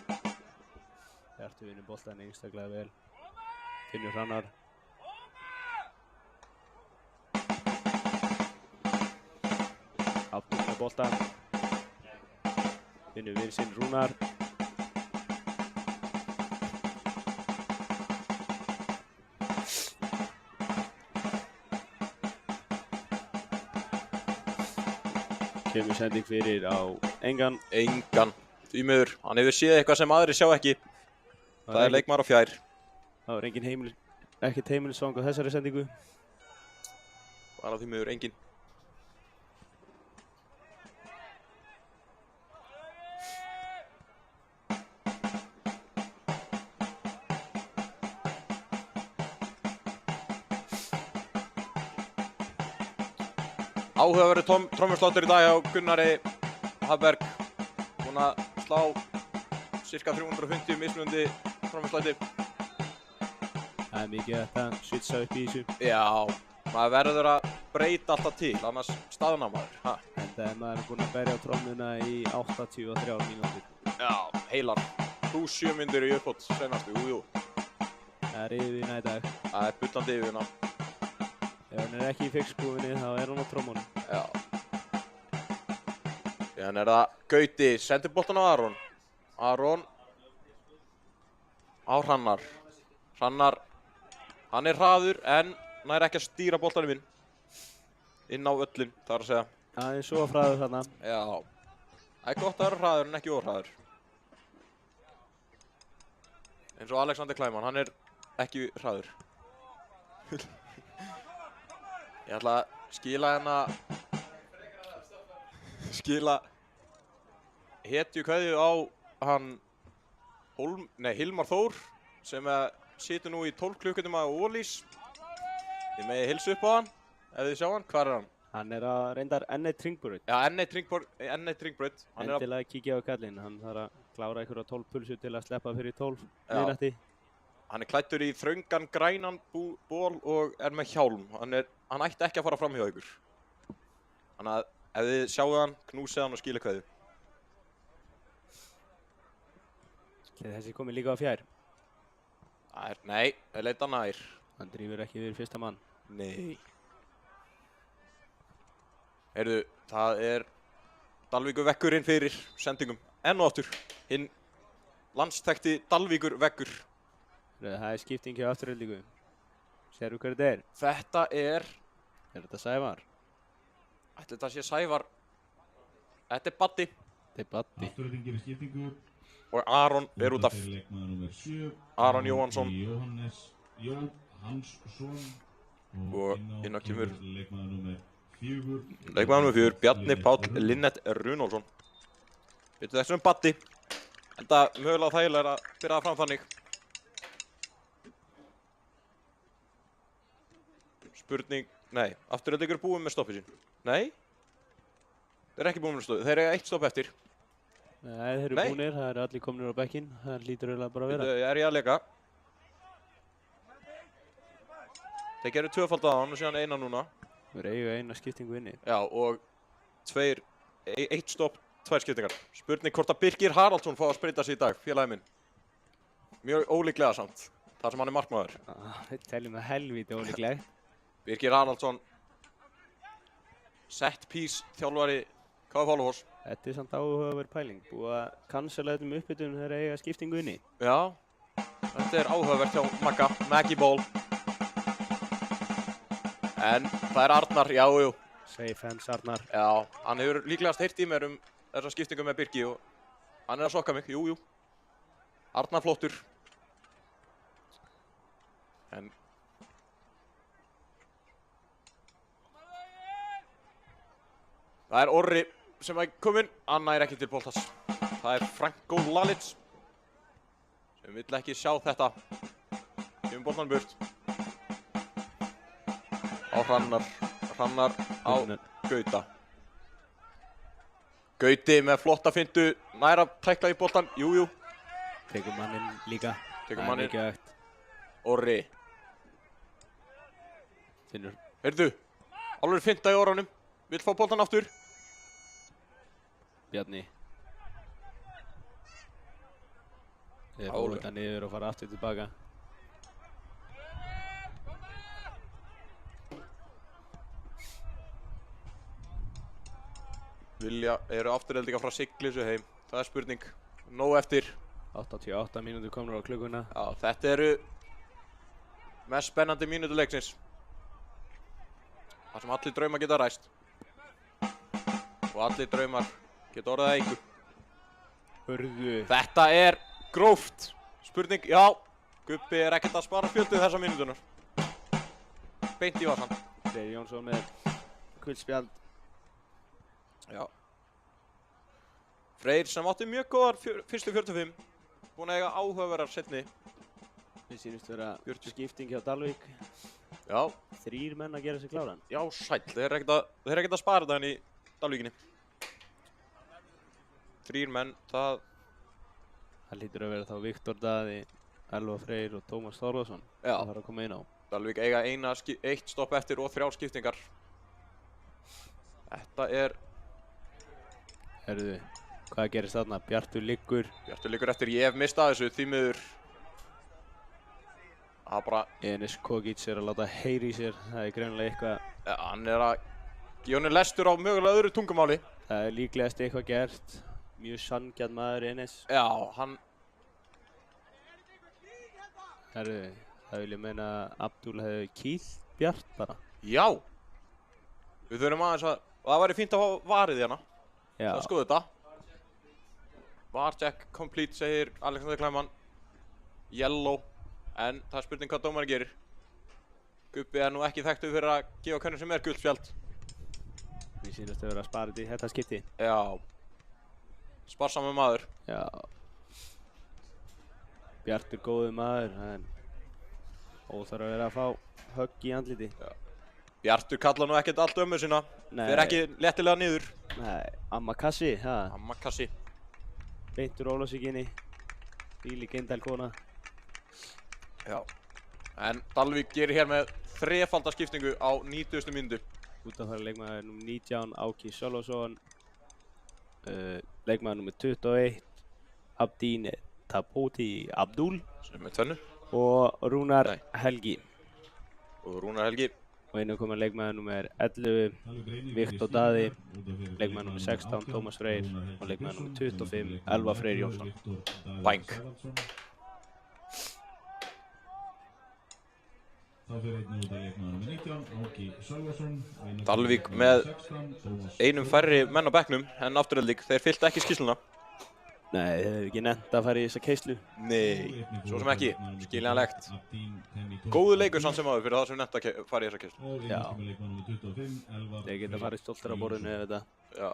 G: Bjartur vinnur boltan einstaklega vel. Finnur Hrannar. Aftur með boltan. Finnur vinn sinn Rúnar. Kemur sending fyrir á Engan.
F: Því miður, hann hefur séð eitthvað sem aðrir sjá ekki. Það er leikmaður á fjær.
G: Það var ekkert heimilisfang á þessari sendingu.
F: Bara því miður, engin. Áhugaverður trommusláttur í dag hjá Gunnari Hafberg. Búinn að slá cirka 350 mismunandi trommuslæti.
G: Það er mikið að það switcha upp í þessu.
F: Já, maður verður að breyta alltaf til, annars staðnar maður.
G: En það er maður búinn að berja á trommuna í 83 mínútur.
F: Já, heilar. Plus 7 mínútur í uppbót senastu, jú.
G: Það er yfirvinna í dag.
F: Það er bullandi yfirvinna.
G: Ef hann er ekki í fixbúfinni þá er hann á trommunum.
F: Já. Síðan er það Gauti, sendir boltan á Aron. Aron á Hrannar. Hrannar, hann er hraður en nær ekki að stýra boltanum inn á öllum, það er að segja.
G: Það er svo hraður þarna.
F: Já, það er gott að vera hraður en ekki óhraður. Eins og Alexander Kleiman, hann er ekki hraður. Ég ætla að skila hetju kveðju á hann Hilmar Þór sem situr nú í 12 klukkutíma á Ólís. Þið megið hilsu upp á hann ef þið sjá hann. Hvar er hann?
G: Hann er að reyndar N1 Hringbraut.
F: Já, N1 Hringbraut.
G: Endilega kíkja á kallinn, hann þarf að klára einhverja 12 pulsur til að sleppa fyrir 12 miðnætti.
F: Hann er klæddur í þröngan grænan ból og er með hjálm. Hann er hann ætti ekki að fara fram hjá ykkur. Þannig að ef þið sjáu hann, knúsið hann og skilið kveðju.
G: Þessi komið líka á fjær.
F: Nei, það leita nær.
G: Hann drífur ekki yfir fyrsta mann.
F: Nei. Heyrðu, það er Dalvíkurvekkurinn fyrir sendingum. Enn og aftur, hinn landsþekkti Dalvíkurvekkur.
G: Það er skipting hjá Aftureldingu. Sérðu hver þetta er?
F: Þetta er
G: Þetta Sævar?
F: ætli þetta sé Sævar. Þetta er Baddi
G: Þetta er Baddi.
D: Afturölding gerir skiptingu.
F: og Aron er út af.
D: Leikmaður númer 7.
F: Aron Jóhannsson.
D: Jóhannes Jóhannsson.
F: Og inn á kemur
D: leikmaður númer 4.
F: leikmaður númer 4, Bjarni Páll Linnet Runólfsson. Veitu þessum Baddi. Enda mögulega þægilega er að byrja það fram þannig. Spurning, nei, Aftureldingur er búin með stoppið sín. Nei, þeir eru ekki búin með stoppið, þeir eru 1 stopp eftir.
G: Nei, þeir eru
F: Nei.
G: búnir, það eru allir komnir á bekkinn. Það hlýtur eiginlega bara að vera.
F: Veitu, er ég að leika? Þeir gerðu 2-fald á hann og síðan eina núna.
G: Við erum eiga eina skiptingu inni.
F: Já, og 1 stopp, 2 skiptingar. Spurning hvort að Birgir Haraldsson fá að spreyta sig í dag, félagi minn. Mjög ólíklega samt, þar sem hann er markmaður.
G: Við teljum það helvíti ólíklegt.
F: Birgir Haraldsson, set piece þjálfari KF Álafoss.
G: Þetta er samt áhugaverð pæling. Búið að cancela þetta með uppbytun þegar eiga skiptingu inni.
F: Já, þetta er áhugavert hjá Magga, Maggie Ball. En það er Arnar, jú.
G: Safe hands Arnar.
F: Já, hann hefur líklegast heyrt í mér þessa skiptingu með Birgi og hann er að sokka mig, jú. Arnar flottur. En það er Orri sem er kominn, hann nær ekki til boltas. Það er Franko Lalic sem vill ekki sjá þetta. Kemur boltan burt. Á Hrannar á Gauta. Gauti með flotta fintu, nær að tækla í boltan, jú.
G: Tekur manninn líka.
F: Tekur
G: Það er
F: manninn.
G: mikið hægt.
F: Orri.
G: Finnur.
F: Heyrðu, alveg finta í orðanum, vill fá boltan aftur.
G: Bjarni. Þeir
F: Álega.
G: fóru þetta niður og fara aftur tilbaka.
F: Eru Aftureldingar frá Siglísu heim. Það er spurning. Nóg eftir.
G: 88 mínútur komnar á klukkuna.
F: Já, þetta eru mest spennandi mínútur leiksins. Það sem allir draumar geta ræst. Og allir draumar geta orðið að engu.
G: Hörðu.
F: Þetta er gróft. Spurning, já. Gubbi er ekkert að spara spjöldið þessa mínútunar. Beint í vasan.
G: Freyr Jónsson með guldspjald.
F: Já. Freyr sem átti mjög góðar fyrstu 45. Búinn að eiga áhugaverðar seinni.
G: Við sýnumst vera skipting hjá Dalvík.
F: Já.
G: 3 menn að gera sig kláran.
F: Já, sæll. Þeir eru ekkert að spara þetta henni í Dalvíkinni. 3 menn, það
G: hlýtur að vera þá Viktor Daði, Elva Freyr og Tómas Þórðarsson.
F: Já.
G: Það þarf að koma inn á.
F: Dalvík eiga 1 stopp eftir og 3 skiptingar. Þetta er
G: Herðu, hvað gerist þarna? Bjartur liggur.
F: Bjartur liggur eftir, ég hef mistað þessu, því miður. Það bara,
G: Enes Kogic er að láta heyri í sér. Það er greinilega eitthvað,
F: ja, hann er að gefa henni lestur á mögulega öðru tungumáli.
G: það er líklegast eitthvað gert. Mjög sanngjarn maður Enes.
F: Já, hann,
G: Herðu, það vil ég meina að Abdul hefði kýlt Bjart bara.
F: já. Við þurfum aðeins að, og það væri fínt að fá varið hérna.
G: Já,
F: Það skoðu þetta. Varcheck complete segir Alexander Kleiman. Yellow. En það er spurning hvað dómari gerir. Gubbi er nú ekki þekktur fyrir að gefa hvernig sem er gult spjald.
G: við sýnumst að vera að spara þetta í þetta skipti.
F: Já. Sparsamur maður.
G: Já. Bjartur góður maður, en óþarf að vera að fá högg í andliti.
F: Bjartur kallar nú ekkert allt ömmu sína.
G: Nei.
F: Fer ekki léttilega niður.
G: Nei, Amma Kassi, ha?
F: Amma Kassi.
G: Beintur Ólafsvíkinni. Bíli Geindal kona.
F: Já. En Dalvík gerir hér með þrefalda skiptingu á 90. mínútu.
G: Út af fara leikmaður nr. 19 Áki Sölvason, leikmaður nr. 21 Abdín Tapoti Abdul
F: Sem er tvennu.
G: og Rúnar Helgi.
F: Og Rúnar Helgi.
G: Og einu komið leikmaður nr. 11 Viktor Daði, leikmaður nr. 16 Tómas Freyr og leikmaður nr. 25 Elva Freyr Jónsson.
F: Bæng. Dalvík með einum færri menn á bekknum en Afturelding. Þeir fylltu ekki skýrsluna.
G: Nei, þeir hefur ekki nefnt að fara í þessa keislu.
F: Nei, svo sem ekki. Skiljanlegt. Góðu leikur samt sem áður fyrir það sem nefnt að fara í þessa keislu.
G: Já. Þeir geta farið stoltir á borðinu ef þetta.
F: Já.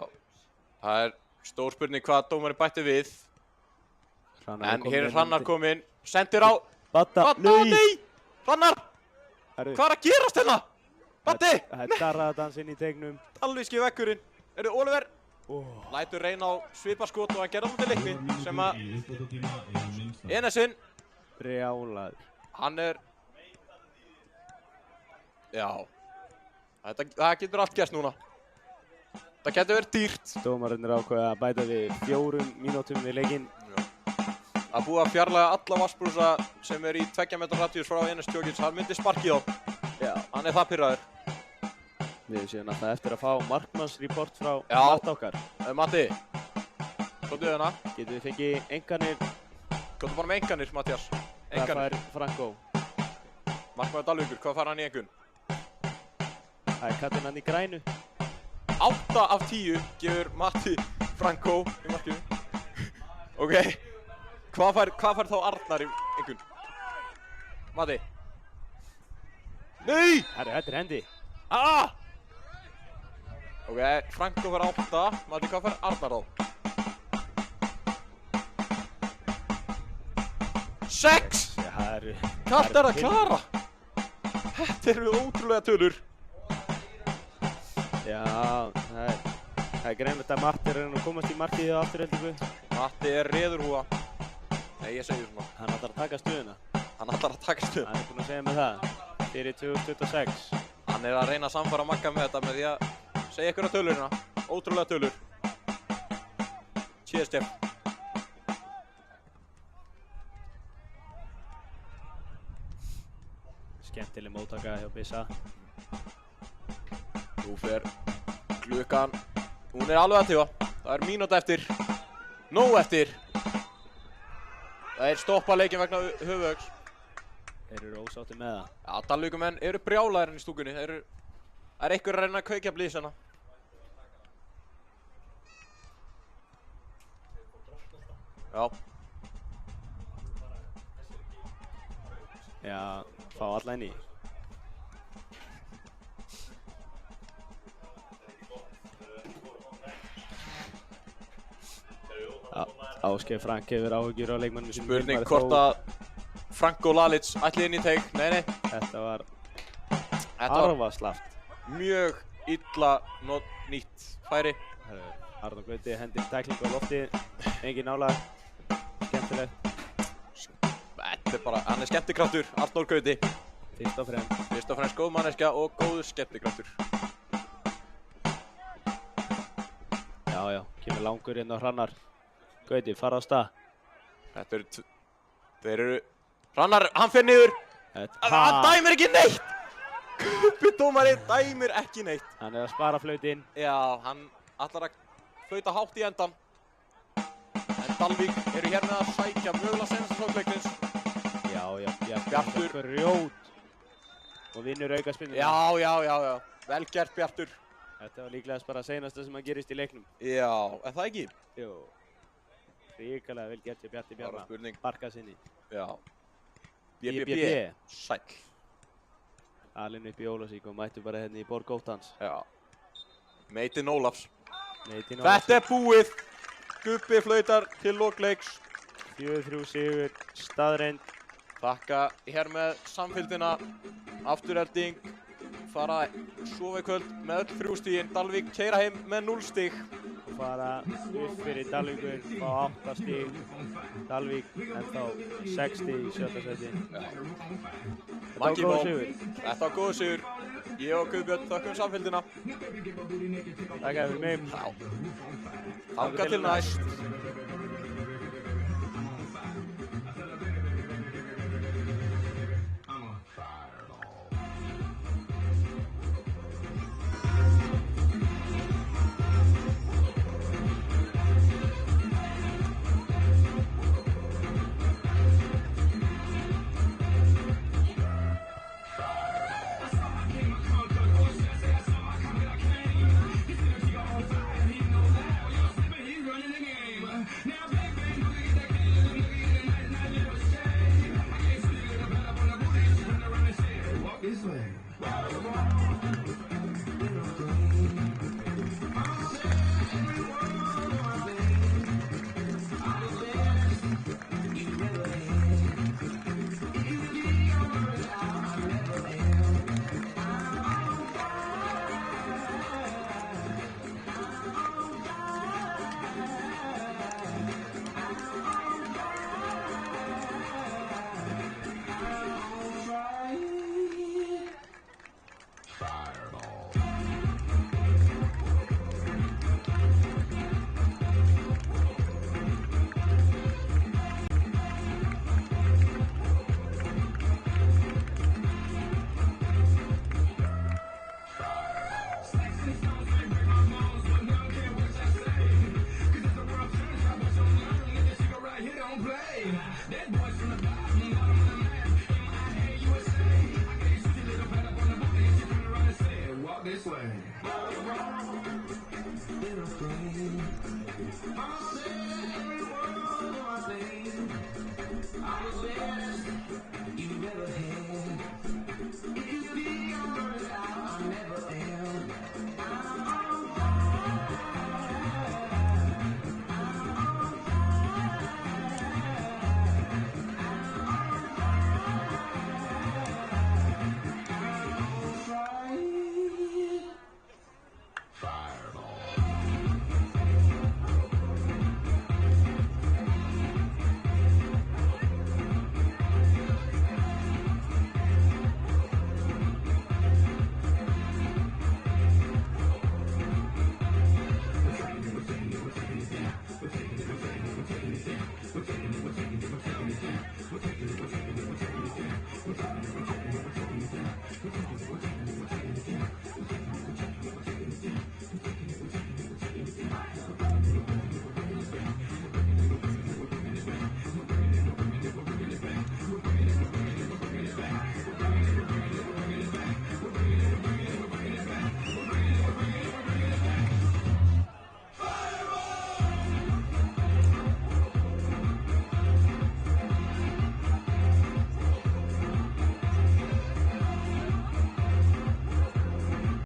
F: Það er stór spurning hvað dómarinn bætti við. En hér er Hrannar kominn. Sendir á
G: Badda,
F: nei! Hrannar!
G: Herru,
F: Hvað er að gerast hérna? Baddi!
G: það er darraðadansinn í tegnum.
F: Dalvíski vekkurinn. Oliver lætur reyna á svipaskot og hann gerði á móti Leikni sem að Enesinn
G: Brjálaður.
F: hann er já það getur allt gerst núna. Það getur verið dýrt.
G: Dómarinn er ákveðið að bæta við 4 mínútum við leikinn.
F: Það búið að fjarlæga alla vassbrúsa sem er í 2 metra radíus frá Enes Tjókins. Hann myndi sparkið á.
G: Já.
F: Hann er það pirraður.
G: Við séum alltaf eftir að fá markmannsreport frá
F: Já.
G: Matt okkar.
F: Matti, komdu hérna.
G: Getum við fengið enganir?
F: Komdu bara með enganir, Mattias.
G: Hvað
F: Enganir.
G: fær Franko?
F: Markmaður Dalvíkur, hvað fær hann í engun?
G: Það er kallinn hann í grænu.
F: 8 af 10 gefur Matti Franko í markinu. Ok, hvað fær þá Arnar í engun? Matti. Nei!
G: Herru, þetta er hendi.
F: Ah! Ok, Franko fær 8. Matti, hvað fær Arnar þá? 6!
G: Það eru...
F: Hvað er að klara? Þetta eru ótrúlega tölur.
G: Já, það er greinlegt að Matti er að komast í markið á Aftureldingu.
F: Matti er reðurhúa. Nei, ég segi svona.
G: Hann ætlar að taka stöðuna.
F: Hann ætlar að taka stuð.
G: Hann er búinn að segja mig það. Fyrir 2026.
F: Hann er að reyna að samfara Magga með þetta með því að segja ykkur á tölurina. Ótrúlega tölur. Cheers, Jeff.
G: Skemmtileg móttaka hjá Bissa.
F: Nú fer klukkan. Hún er alveg að tífa. Það er mínúta eftir. Nóg eftir. Það er stoppa leikinn vegna höfuðauks.
G: Þeir eru ósáttir með það.
F: Já, Dalvíkumenn eru brjálæðir í stúkunni. Það er einhver að reyna að kveikja blís hérna. Já.
G: Já, fá alla inn í. Ásgeir Frank hefur áhyggjur á leikmannum sem
F: Spurning
G: Hilmar
F: hvort
G: Þór.
F: að Franko Lalic ætli inn í teik. Nei.
G: Þetta var
F: Þetta var
G: arfaslaft.
F: mjög illa nýtt færi.
G: Arnór Gauti hendir tæklingu á lofti. Engin nálæg. Skemmtilegt.
F: Þetta er bara, hann er skemmtikraftur, Arnór Gauti.
G: Fyrst og
F: Fremst góð manneskja og góður skemmtikraftur.
G: Já, kemur langur inn á Hrannar. Gauti, fara á stað.
F: Þeir eru, Hrannar, hann fer niður. Hann dæmir ekki neitt. Kuppidómari dæmir ekki neitt.
G: Hann er að spara flautinn.
F: Já, hann ætlar að flauta hátt í endan. En Dalvík eru hér með að sækja mögulega senast tókleikins.
G: Já,
F: Bjartur.
G: Grjót. Og vinnur aukaspyrnuna.
F: Já. Vel gert, Bjartur.
G: Þetta var líklegast bara seinasta sem að gerist í leiknum.
F: Já, er það ekki?
G: Jú. Ríkalega vel gert hjá Bjarti Bjarna.
F: Bara spurning.
G: Barka sinni.
F: Já.
G: BBB.
F: Sæll.
G: Alinn upp í Ólafsvík og mættu bara hérna í borg Óttans.
F: Já. Meitin Ólafs.
G: Meitin
F: Þetta er búið. Gubbi flautar til lokleiks.
G: 4-3 sigur, staðreind.
F: Þakka hér með samfylgdina. Afturelding fara sofa í kvöld með öll 3 stigin. Dalvík keyra heim með 0 stig.
G: fara upp fyrir Dalvíkur, fá 8 stig. Dalvík ennþá 6 stig í 7. sæti. Þetta var
F: Maggi
G: góður
F: Bó.
G: sigur.
F: Þetta var góður sigur. Ég og Guðbjörn þökkum samfylgdina.
G: Takk fyrir mig.
F: Þangað til næst.